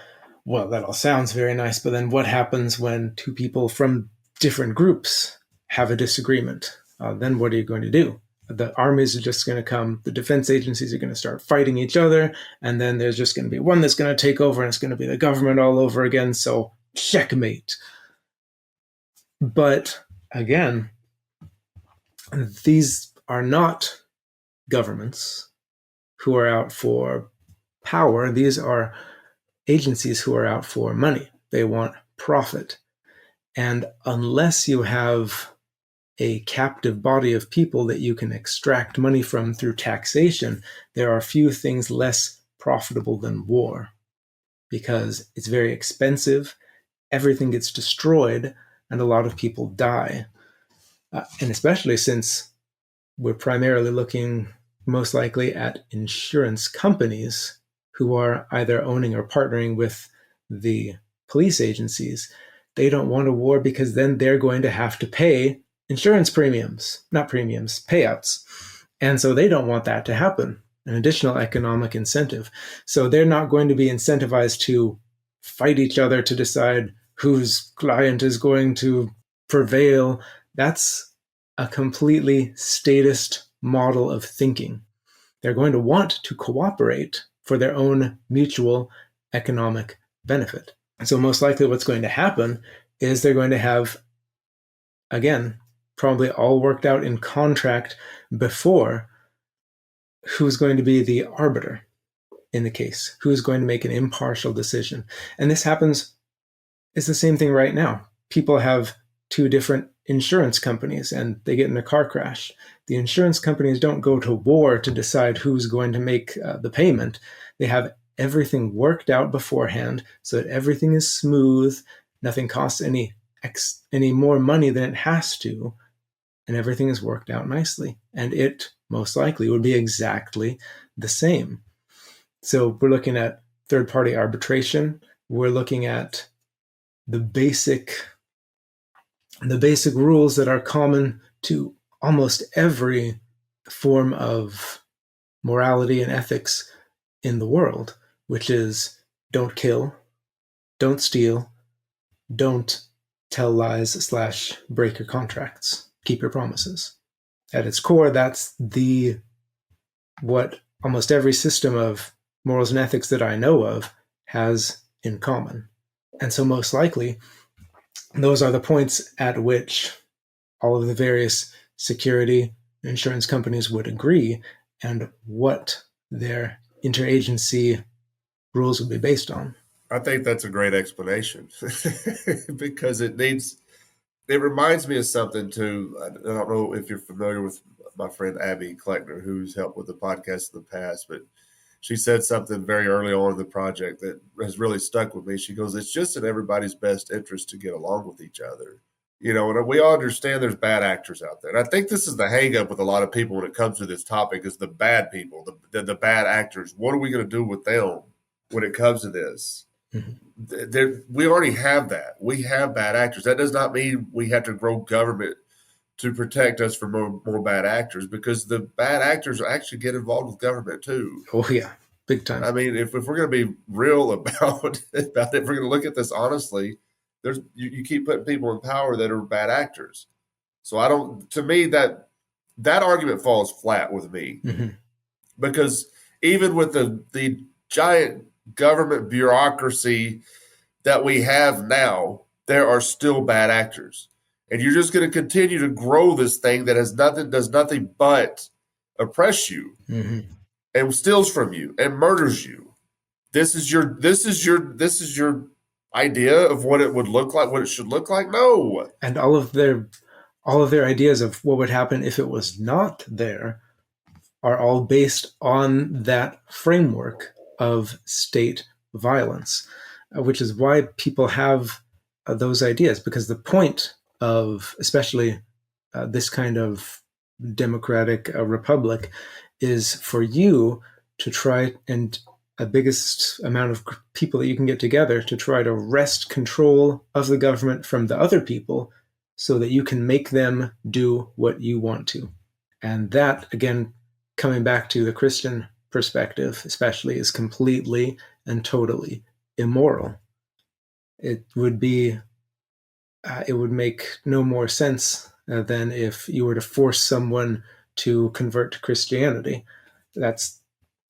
well, that all sounds very nice, but then what happens when two people from different groups have a disagreement? Then what are you going to do? The armies are just going to come, the defense agencies are going to start fighting each other, and then there's just going to be one that's going to take over, and it's going to be the government all over again, so checkmate. But again, these are not governments who are out for power. These are agencies who are out for money. They want profit. And unless you have a captive body of people that you can extract money from through taxation, there are few things less profitable than war, because it's very expensive, everything gets destroyed, and a lot of people die. And especially since we're primarily looking most likely at insurance companies who are either owning or partnering with the police agencies, they don't want a war, because then they're going to have to pay insurance premiums, not premiums, payouts. And so they don't want that to happen, an additional economic incentive. So they're not going to be incentivized to fight each other to decide whose client is going to prevail. That's a completely statist model of thinking. They're going to want to cooperate for their own mutual economic benefit. So most likely what's going to happen is they're going to have, again, probably all worked out in contract before, who's going to be the arbiter in the case, who's going to make an impartial decision. And this happens, it's the same thing right now. People have two different insurance companies and they get in a car crash. The insurance companies don't go to war to decide who's going to make the payment. They have everything worked out beforehand so that everything is smooth, nothing costs any more money than it has to, and everything is worked out nicely. And it most likely would be exactly the same. So we're looking at third-party arbitration. We're looking at the basic rules that are common to almost every form of morality and ethics in the world, which is don't kill, don't steal, don't tell lies / break your contracts, keep your promises. At its core, that's what almost every system of morals and ethics that I know of has in common. And so most likely, those are the points at which all of the various security insurance companies would agree and what their interagency rules would be based on. I think that's a great explanation because it reminds me of something too. I don't know if you're familiar with my friend Abby Kleckner, who's helped with the podcast in the past, but she said something very early on in the project that has really stuck with me. She goes, it's just in everybody's best interest to get along with each other. You know, and we all understand there's bad actors out there. And I think this is the hang up with a lot of people when it comes to this topic is the bad people, the bad actors. What are we going to do with them when it comes to this? Mm-hmm. We already have that. We have bad actors. That does not mean we have to grow government to protect us from more bad actors, because the bad actors actually get involved with government too. Oh yeah, big time. I mean, if we're going to be real about it, if we're going to look at this honestly, you keep putting people in power that are bad actors. So to me, that argument falls flat with me, mm-hmm. because even with the giant government bureaucracy that we have now, there are still bad actors. And you're just going to continue to grow this thing that does nothing but oppress you, mm-hmm. and steals from you and murders you. This is your idea of what it would look like, what it should look like. No. And all of their ideas of what would happen if it was not there are all based on that framework of state violence, which is why people have those ideas, because the point of especially this kind of democratic republic is for you to try, and a biggest amount of people that you can get together to try to wrest control of the government from the other people so that you can make them do what you want to. And that, again, coming back to the Christian perspective especially, is completely and totally immoral. It would make no more sense than if you were to force someone to convert to Christianity. That's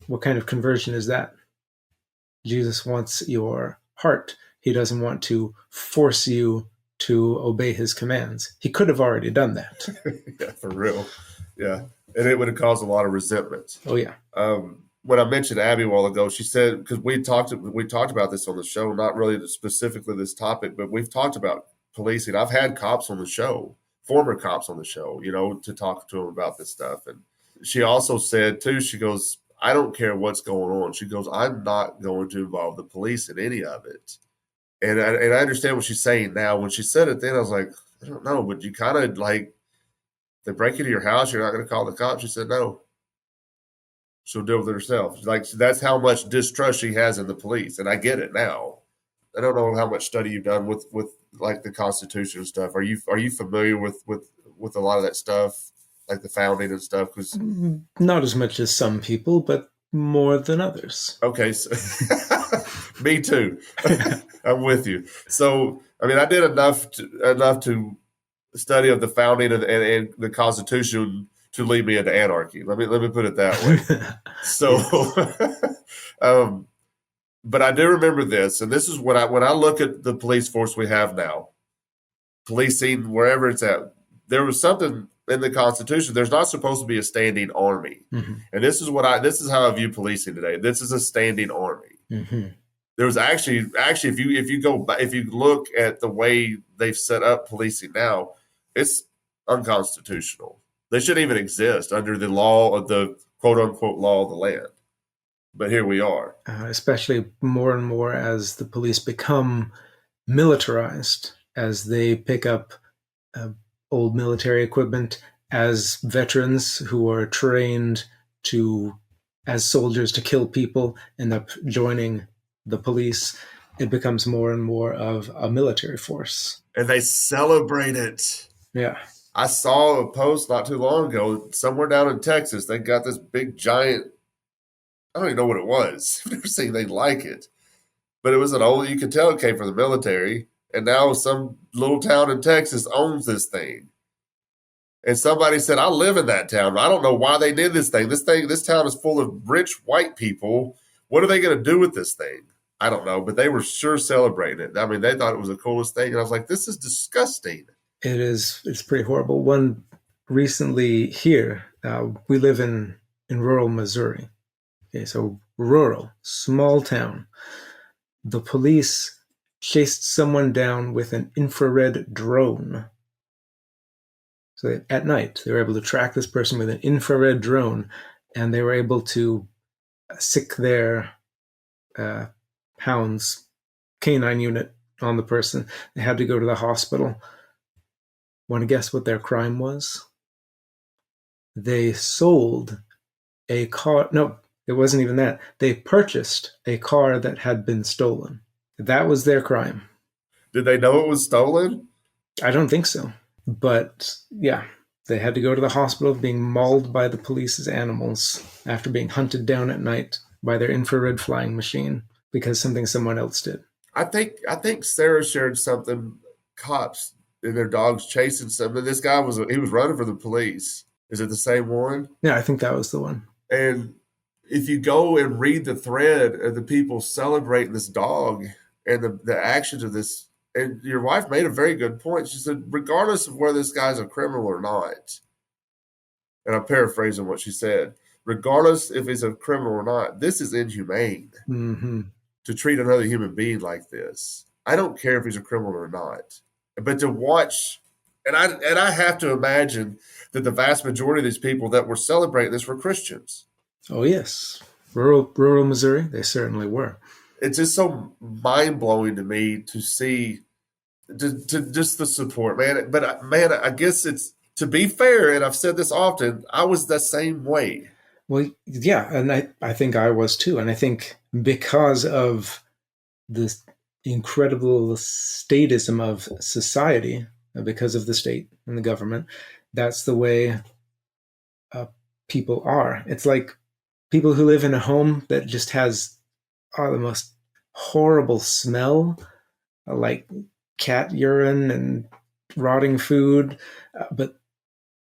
what kind of conversion is that? Jesus wants your heart. He doesn't want to force you to obey his commands. He could have already done that. Yeah, for real. Yeah. And it would have caused a lot of resentment. Oh, yeah. When I mentioned Abby a while ago, she said, because we talked about this on the show, not really specifically this topic, but we've talked about policing. I've had cops on the show, former cops on the show, to talk to them about this stuff. And she also said, too, she goes, I don't care what's going on. She goes, I'm not going to involve the police in any of it. And I understand what she's saying now. When she said it then, I was like, I don't know, but you kind of like, they break into your house, you're not going to call the cops? She said, no. She'll deal with it herself. Like, that's how much distrust she has in the police. And I get it now. I don't know how much study you've done with like the Constitution and stuff. Are you familiar with a lot of that stuff, like the founding and stuff? Because not as much as some people, but more than others. Okay, so me too. I'm with you. So, I mean, I did enough to study of the founding and the Constitution to lead me into anarchy. Let me put it that way. So, but I do remember this, and this is when I look at the police force we have now, policing wherever it's at. There was something in the Constitution. There's not supposed to be a standing army, mm-hmm. and this is how I view policing today. This is a standing army. Mm-hmm. There was actually if you look at the way they've set up policing now, it's unconstitutional. They shouldn't even exist under the law of the quote unquote law of the land. But here we are. Especially more and more as the police become militarized, as they pick up old military equipment, as veterans who are trained as soldiers to kill people end up joining the police. It becomes more and more of a military force. And they celebrate it. Yeah. I saw a post not too long ago, somewhere down in Texas, they got this big giant, I don't even know what it was. I've never seen anything like it. But it was you could tell it came from the military. And now some little town in Texas owns this thing. And somebody said, I live in that town. I don't know why they did this thing. This town is full of rich white people. What are they going to do with this thing? I don't know. But they were sure celebrating it. I mean, they thought it was the coolest thing. And I was like, this is disgusting. It's pretty horrible. One recently here, we live in rural Missouri. Okay, so rural, small town. The police chased someone down with an infrared drone. So at night, they were able to track this person with an infrared drone, and they were able to sick their hounds canine unit on the person. They had to go to the hospital. Want to guess what their crime was? They sold a car. No, it wasn't even that. They purchased a car that had been stolen. That was their crime. Did they know it was stolen? I don't think so. But yeah, they had to go to the hospital being mauled by the police's animals after being hunted down at night by their infrared flying machine because someone else did. I think Sarah shared something. Cops and their dogs chasing something. This guy was running for the police. Is it the same one? Yeah, I think that was the one. And if you go and read the thread of the people celebrating this dog and the actions of this, and your wife made a very good point. She said, regardless of whether this guy's a criminal or not, and I'm paraphrasing what she said, regardless if he's a criminal or not, this is inhumane to treat another human being like this. I don't care if he's a criminal or not, but to watch, and I have to imagine that the vast majority of these people that were celebrating this were Christians. Oh yes, rural Missouri, they certainly were. It's just so mind blowing to me to see, to just the support, man. But man, I guess it's, to be fair, and I've said this often, I was the same way. Well, yeah, and I think I was too. And I think because of this incredible statism of society, because of the state and the government, that's the way people are. It's like people who live in a home that just has the most horrible smell, like cat urine and rotting food, but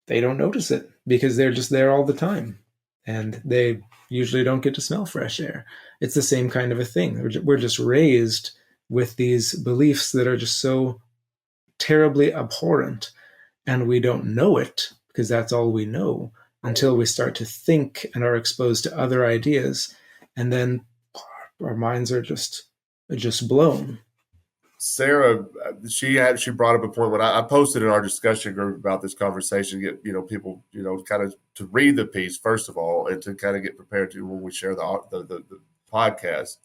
they don't notice it because they're just there all the time. And they usually don't get to smell fresh air. It's the same kind of a thing. We're just raised with these beliefs that are just so terribly abhorrent, and we don't know it because that's all we know until we start to think and are exposed to other ideas, and then our minds are just blown. Sarah, she brought up a point when I posted in our discussion group about this conversation, get people kind of to read the piece first of all, and to kind of get prepared to when we share the podcast.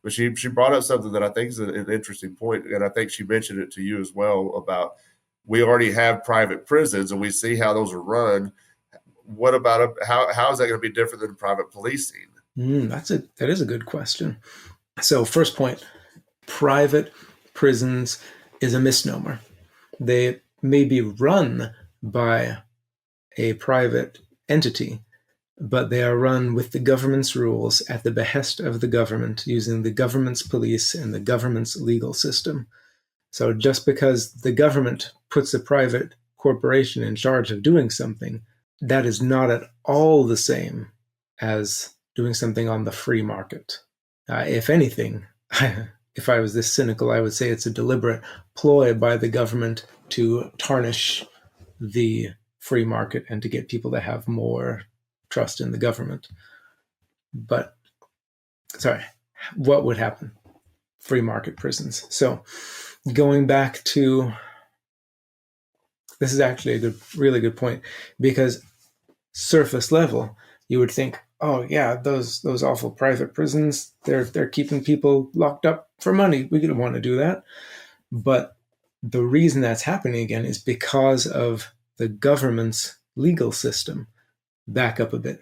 But she brought up something that I think is an interesting point, and I think she mentioned it to you as well, about we already have private prisons and we see how those are run. What about how is that going to be different than private policing? That is a good question. So first point, private prisons is a misnomer. They may be run by a private entity, but they are run with the government's rules at the behest of the government, using the government's police and the government's legal system. So just because the government puts a private corporation in charge of doing something, that is not at all the same as doing something on the free market. If anything, if I was this cynical, I would say it's a deliberate ploy by the government to tarnish the free market and to get people to have more trust in the government. But, what would happen? Free market prisons. So going back to, this is actually a really good point, because surface level, you would think, oh yeah, those awful private prisons, they're keeping people locked up for money. We don't want to do that. But the reason that's happening again is because of the government's legal system. Back up a bit.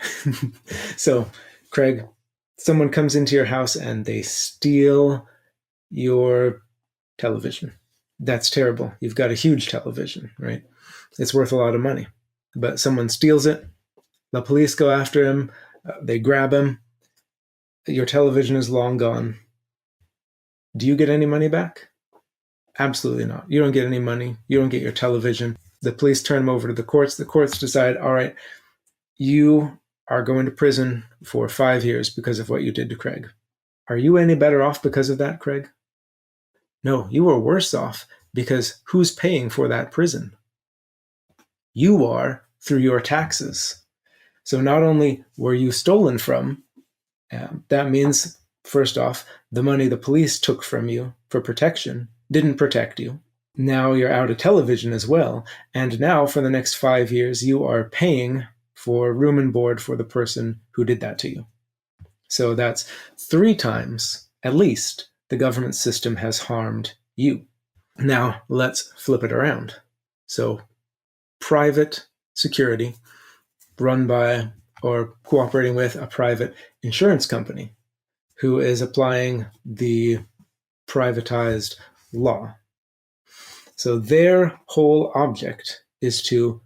So, Craig, someone comes into your house and they steal your television. That's terrible. You've got a huge television, right? It's worth a lot of money. But someone steals it. The police go after him. They grab him. Your television is long gone. Do you get any money back? Absolutely not. You don't get any money. You don't get your television. The police turn him over to the courts. The courts decide, all right, you are going to prison for 5 years because of what you did to Craig. Are you any better off because of that, Craig? No, you were worse off because who's paying for that prison? You are, through your taxes. So not only were you stolen from, that means, first off, the money the police took from you for protection didn't protect you. Now you're out of television as well. And now for the next 5 years, you are paying for room and board for the person who did that to you. So that's 3 times, at least, the government system has harmed you. Now let's flip it around. So private security run by or cooperating with a private insurance company who is applying the privatized law. So their whole object is to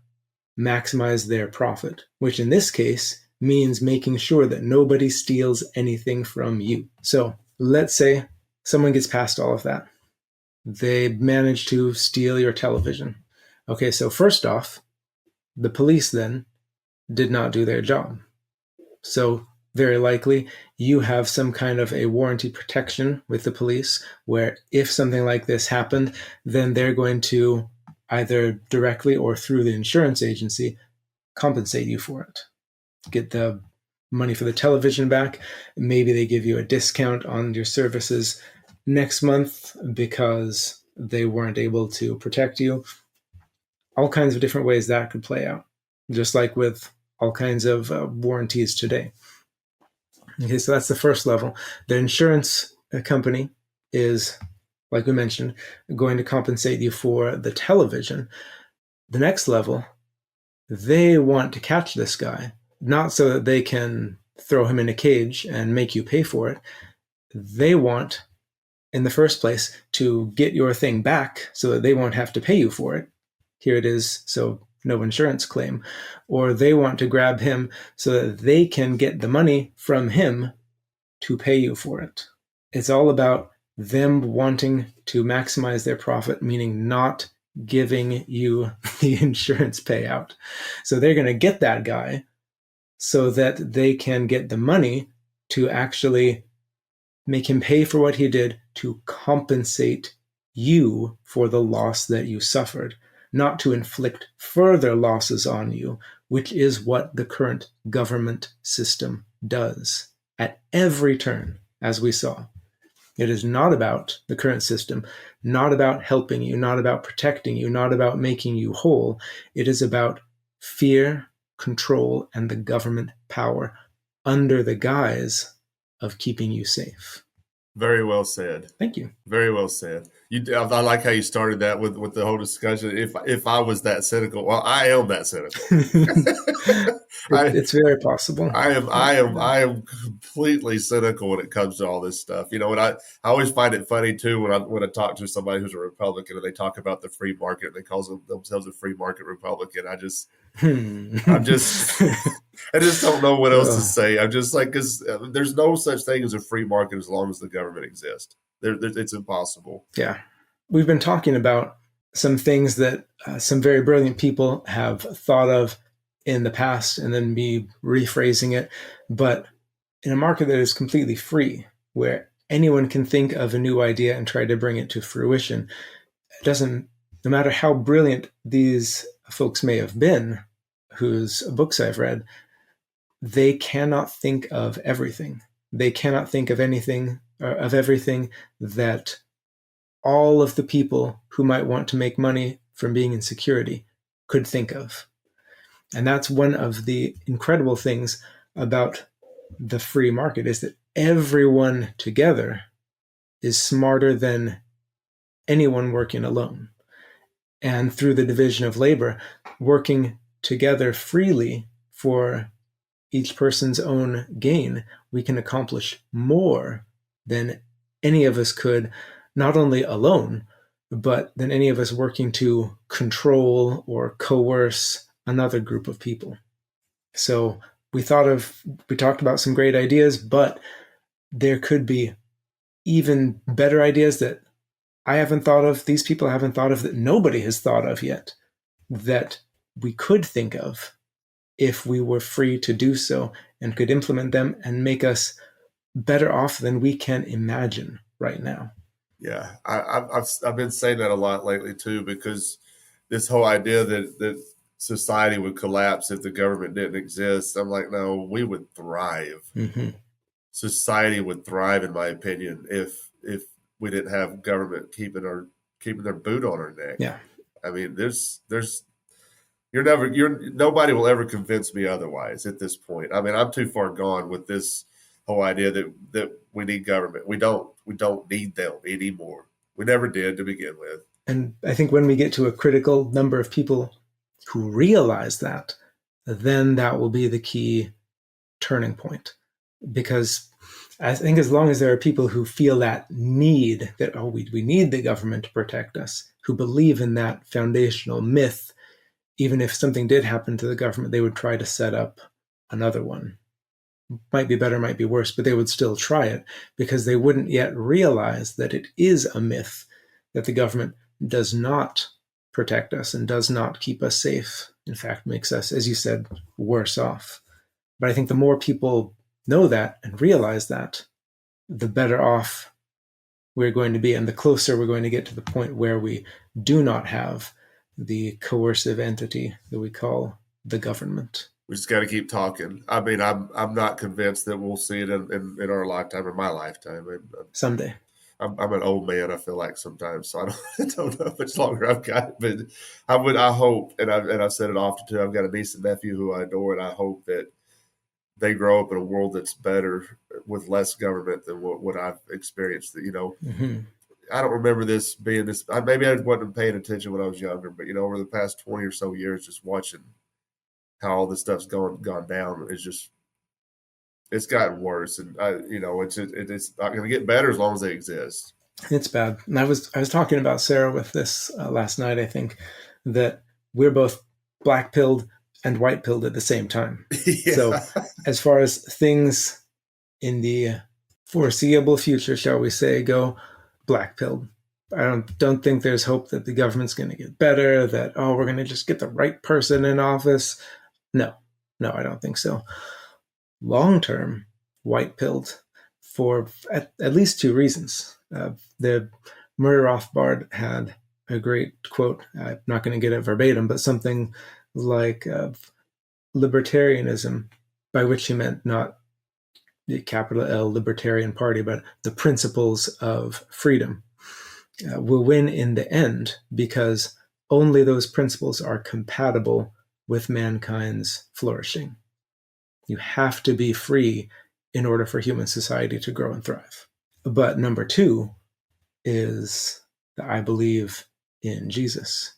maximize their profit, which in this case means making sure that nobody steals anything from you. So let's say someone gets past all of that. They manage to steal your television. Okay, so first off, the police then did not do their job. So very likely you have some kind of a warranty protection with the police where if something like this happened, then they're going to either directly or through the insurance agency compensate you for it. Get the money for the television back. Maybe they give you a discount on your services next month because they weren't able to protect you. All kinds of different ways that could play out, just like with all kinds of warranties today. Okay, so that's the first level. The insurance company is, like we mentioned, going to compensate you for the television. The next level, they want to catch this guy, not so that they can throw him in a cage and make you pay for it. They want, in the first place, to get your thing back so that they won't have to pay you for it. Here it is, so no insurance claim. Or they want to grab him so that they can get the money from him to pay you for it. It's all about them wanting to maximize their profit, meaning not giving you the insurance payout. So they're going to get that guy so that they can get the money to actually make him pay for what he did to compensate you for the loss that you suffered, not to inflict further losses on you, which is what the current government system does at every turn, as we saw. It is not about the current system, not about helping you, not about protecting you, not about making you whole. It is about fear, control, and the government power under the guise of keeping you safe. Very well said. Thank you. Very well said. I like how you started that with the whole discussion. If I was that cynical, well, I am that cynical. It's very possible. I am completely cynical when it comes to all this stuff. You know, and I always find it funny too when I talk to somebody who's a Republican and they talk about the free market and they call themselves a free market Republican. I just don't know what else to say. I'm just like, because there's no such thing as a free market as long as the government exists. It's impossible. Yeah. We've been talking about some things that some very brilliant people have thought of in the past and then me rephrasing it. But in a market that is completely free, where anyone can think of a new idea and try to bring it to fruition, no matter how brilliant these folks may have been, whose books I've read, they cannot think of everything. They cannot think of anything or of everything that all of the people who might want to make money from being in security could think of. And that's one of the incredible things about the free market, is that everyone together is smarter than anyone working alone. And through the division of labor, working together freely for each person's own gain, we can accomplish more than any of us could, not only alone, but than any of us working to control or coerce another group of people. So we talked about some great ideas, but there could be even better ideas that I haven't thought of, these people haven't thought of, that nobody has thought of yet, that we could think of if we were free to do so and could implement them and make us better off than we can imagine right now. Yeah, I've been saying that a lot lately too, because this whole idea that society would collapse if the government didn't exist. I'm like, no, we would thrive. Mm-hmm. Society would thrive, in my opinion, if we didn't have government keeping their boot on our neck. Yeah. I mean, nobody will ever convince me otherwise at this point. I mean, I'm too far gone with this whole idea that we need government. We don't need them anymore. We never did to begin with. And I think when we get to a critical number of people who realize that, then that will be the key turning point. Because I think as long as there are people who feel that need, that, oh, we need the government to protect us, who believe in that foundational myth, even if something did happen to the government, they would try to set up another one. Might be better, might be worse, but they would still try it because they wouldn't yet realize that it is a myth that the government does not protect us and does not keep us safe. In fact, makes us, as you said, worse off. But I think the more people know that and realize that, the better off we're going to be, and the closer we're going to get to the point where we do not have the coercive entity that we call the government. We just got to keep talking. I mean, I'm not convinced that we'll see it in our lifetime or my lifetime. Someday. I'm an old man, I feel like sometimes, so I don't know how much longer I've got. But I hope, and I've said it often too. I've got a niece and nephew who I adore, and I hope that they grow up in a world that's better with less government than what I've experienced. Mm-hmm. I don't remember this being this. Maybe I wasn't paying attention when I was younger, but over the past 20 or so years, just watching how all this stuff's gone down is just. It's gotten worse, and it's not going to get better as long as they exist. It's bad. And I was talking about Sarah with this last night. I think that we're both black-pilled and white-pilled at the same time. Yeah. So as far as things in the foreseeable future, shall we say, go, black-pilled. I don't think there's hope that the government's going to get better, that, we're going to just get the right person in office. No, I don't think so. Long-term, white-pilled for at least two reasons. The Murray Rothbard had a great quote. I'm not going to get it verbatim, but something like libertarianism, by which he meant not the capital L Libertarian Party, but the principles of freedom, will win in the end because only those principles are compatible with mankind's flourishing. You have to be free in order for human society to grow and thrive. But number two is that I believe in Jesus,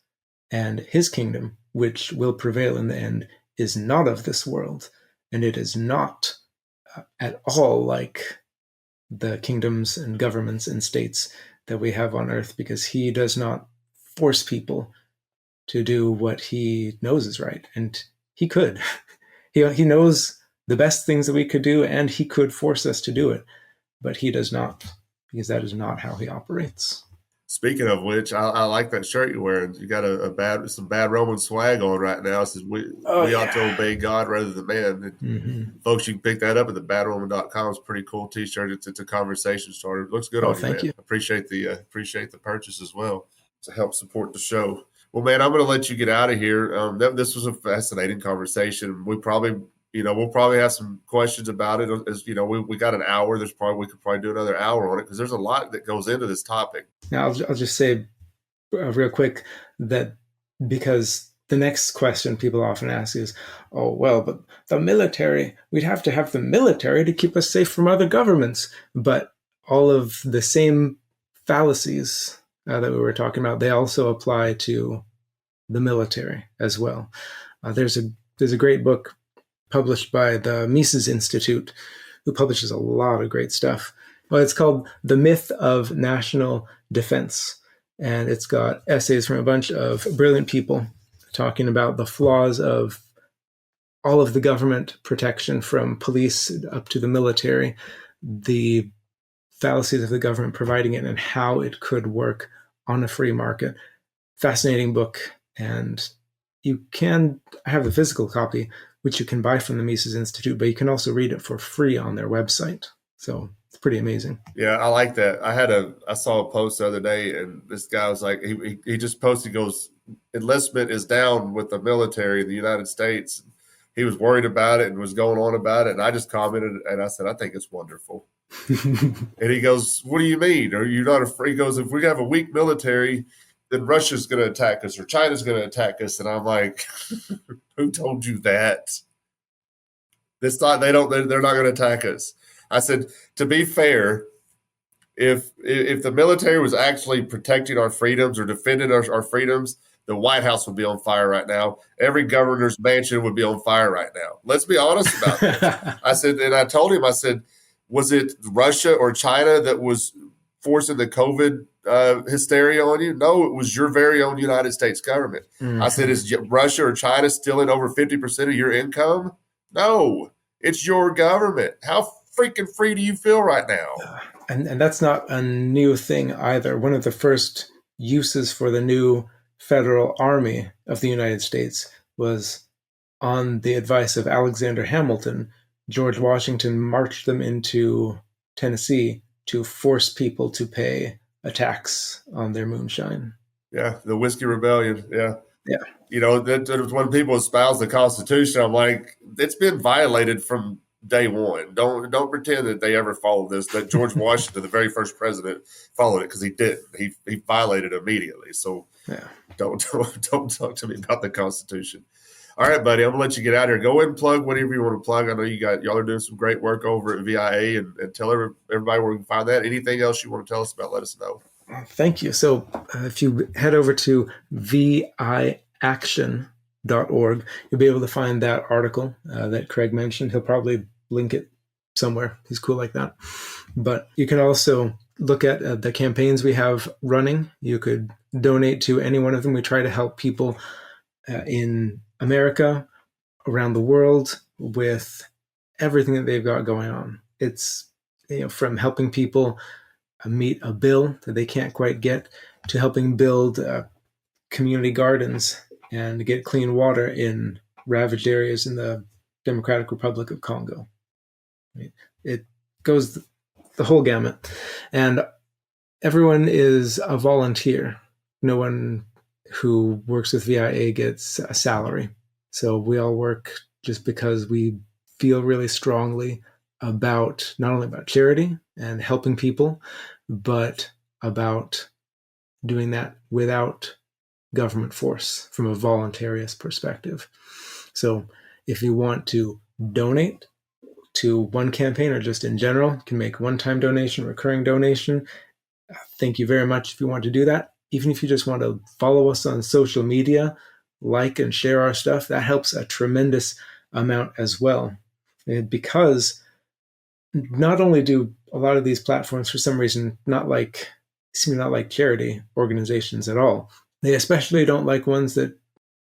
and his kingdom, which will prevail in the end, is not of this world, and it is not at all like the kingdoms and governments and states that we have on earth, because he does not force people to do what he knows is right. And he could. He knows the best things that we could do, and he could force us to do it, but he does not, because that is not how he operates. Speaking of which, I like that shirt you're wearing. You got some bad Roman swag on right now. It says we ought to obey God rather than man. Mm-hmm. Folks, you can pick that up at thebadroman.com. It's a pretty cool T-shirt. It's a conversation starter. It looks good on you, thank man. you. Appreciate the purchase as well to help support the show. Well, man, I'm going to let you get out of here. This was a fascinating conversation. We'll probably have some questions about it. As we got an hour. We could probably do another hour on it because there's a lot that goes into this topic. Now, I'll just say real quick that because the next question people often ask is, oh, well, but the military, we'd have to have the military to keep us safe from other governments. But all of the same fallacies that we were talking about, they also apply to the military as well. There's a great book published by the Mises Institute, who publishes a lot of great stuff. Well, it's called The Myth of National Defense. And it's got essays from a bunch of brilliant people talking about the flaws of all of the government protection, from police up to the military, the fallacies of the government providing it, and how it could work on a free market. Fascinating book. And you can have the physical copy, which you can buy from the Mises Institute, but you can also read it for free on their website. So pretty amazing. Yeah, I like that. I saw a post the other day, and this guy was like, he just posted, he goes, enlistment is down with the military in the United States. He was worried about it and was going on about it. And I just commented, and I said, I think it's wonderful. And he goes, what do you mean? Are you not afraid? He goes, if we have a weak military, then Russia's going to attack us or China's going to attack us. And I'm like, who told you that? They're not going to attack us. I said, to be fair, if the military was actually protecting our freedoms or defending our freedoms, the White House would be on fire right now. Every governor's mansion would be on fire right now. Let's be honest about this. I said, and I told him, I said, was it Russia or China that was forcing the COVID hysteria on you? No, it was your very own United States government. Mm-hmm. I said, is Russia or China stealing over 50% of your income? No, it's your government. How freaking free do you feel right now? And that's not a new thing either. One of the first uses for the new federal army of the United States was on the advice of Alexander Hamilton. George Washington marched them into Tennessee to force people to pay a tax on their moonshine. Yeah, the Whiskey Rebellion. Yeah. Yeah. You know, that when people espouse the Constitution, I'm like, it's been violated from day one. Don't pretend that they ever followed this. That George Washington, the very first president, followed it, because he didn't. He violated it immediately. So yeah. Don't talk to me about the Constitution. All right, buddy, I'm gonna let you get out here. Go ahead and plug whatever you want to plug. I know y'all are doing some great work over at VIA, and tell everybody where we can find that. Anything else you want to tell us about, let us know. Thank you. So if you head over to viaction.org, you'll be able to find that article that Craig mentioned. He'll probably link it somewhere. He's cool like that. But you can also look at the campaigns we have running. You could donate to any one of them. We try to help people in America, around the world, with everything that they've got going on. It's from helping people meet a bill that they can't quite get, to helping build community gardens and get clean water in ravaged areas in the Democratic Republic of Congo. It goes the whole gamut. And everyone is a volunteer. No one who works with VIA gets a salary. So we all work just because we feel really strongly about not only about charity and helping people, but about doing that without government force from a voluntarist perspective. So if you want to donate to one campaign or just in general, you can make one-time donation, recurring donation. Thank you very much if you want to do that. Even if you just want to follow us on social media, like and share our stuff, that helps a tremendous amount as well. Because not only do a lot of these platforms, for some reason, seem not like charity organizations at all, they especially don't like ones that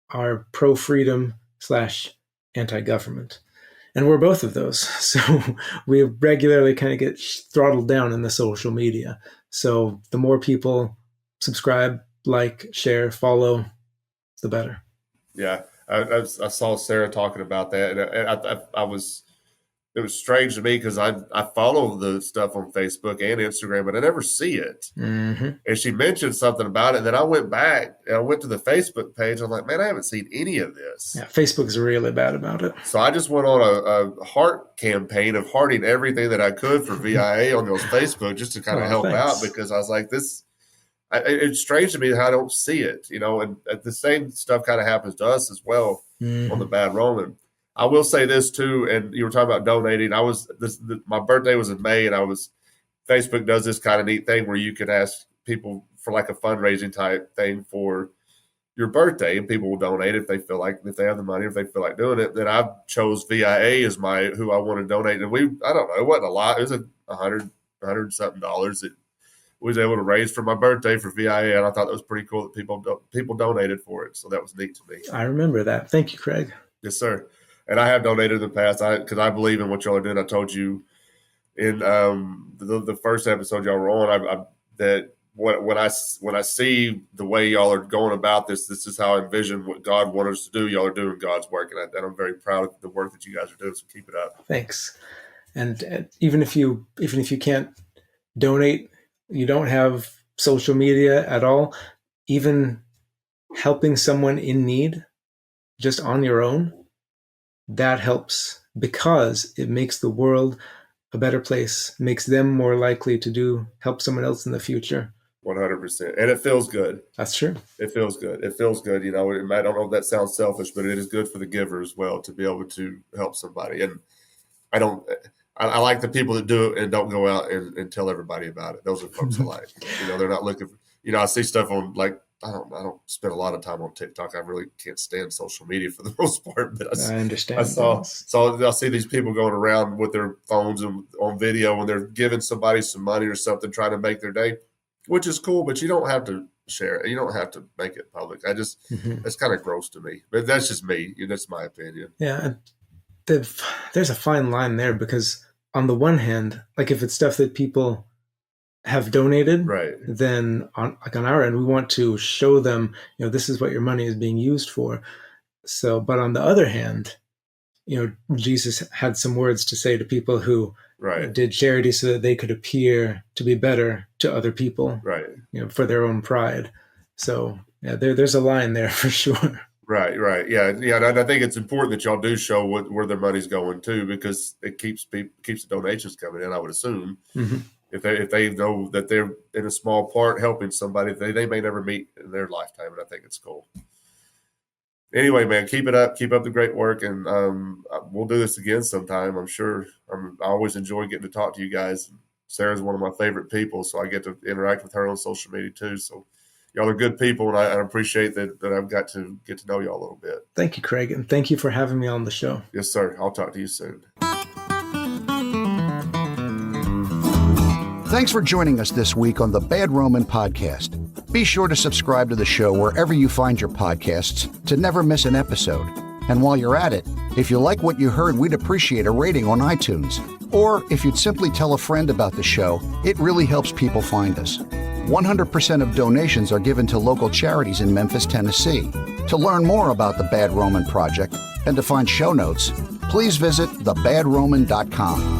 are pro-freedom / anti-government. And we're both of those. So we regularly kind of get throttled down in the social media. So the more people subscribe, like, share, follow, the better. Yeah, I saw Sarah talking about that, and it was strange to me because I follow the stuff on Facebook and Instagram, but I never see it. Mm-hmm. And she mentioned something about it, and then I went back and I went to the Facebook page. I'm like, man, I haven't seen any of this. Yeah, Facebook's really bad about it. So I just went on a heart campaign of hearting everything that I could for VIA on those Facebook, just to kind of help out, because I was like, it's strange to me how I don't see it, and the same stuff kind of happens to us as well on the Bad Roman. I will say this too, and you were talking about donating. My birthday was in May, and Facebook does this kind of neat thing where you can ask people for like a fundraising type thing for your birthday, and people will donate if they have the money, if they feel like doing it. Then I chose VIA as who I want to donate, and I don't know, it wasn't a lot. It was $100 something that was able to raise for my birthday for VIA, and I thought that was pretty cool that people donated for it. So that was neat to me. I remember that. Thank you, Craig. Yes, sir. And I have donated in the past because I believe in what y'all are doing. I told you in the first episode y'all were on that when I see the way y'all are going about this is how I envision what God wanted us to do. Y'all are doing God's work, and I'm very proud of the work that you guys are doing. So keep it up. Thanks. And even if you can't donate, you don't have social media at all, even helping someone in need just on your own, that helps, because it makes the world a better place, makes them more likely to help someone else in the future. 100%. And it feels good. That's true. It feels good. It feels good. I don't know if that sounds selfish, but it is good for the giver as well to be able to help somebody. And I like the people that do it and don't go out and tell everybody about it. Those are folks I like. They're not looking for, I see stuff on, like, I don't spend a lot of time on TikTok. I really can't stand social media for the most part. But I understand. I see these people going around with their phones and on video, and they're giving somebody some money or something, trying to make their day, which is cool. But you don't have to share it. You don't have to make it public. That's kind of gross to me. But that's just me. That's my opinion. Yeah, there's a fine line there, because on the one hand, like, if it's stuff that people have donated, right, then on our end, we want to show them, this is what your money is being used for. So, but on the other hand, Jesus had some words to say to people who did charity so that they could appear to be better to other people, right, for their own pride. So yeah, there's a line there for sure. Right. Yeah. And I think it's important that y'all do show where their money's going to, because it keeps the donations coming in, I would assume. Mm-hmm. If they know that they're in a small part helping somebody they may never meet in their lifetime, and I think it's cool. Anyway, man, keep it up. Keep up the great work, and we'll do this again sometime, I'm sure. I always enjoy getting to talk to you guys. Sarah's one of my favorite people, so I get to interact with her on social media too. So y'all are good people, and I appreciate that I've got to get to know y'all a little bit. Thank you, Craig, and thank you for having me on the show. Yes, sir. I'll talk to you soon. Thanks for joining us this week on the Bad Roman Podcast. Be sure to subscribe to the show wherever you find your podcasts to never miss an episode. And while you're at it, if you like what you heard, we'd appreciate a rating on iTunes. Or if you'd simply tell a friend about the show, it really helps people find us. 100% of donations are given to local charities in Memphis, Tennessee. To learn more about the Bad Roman Project and to find show notes, please visit thebadroman.com.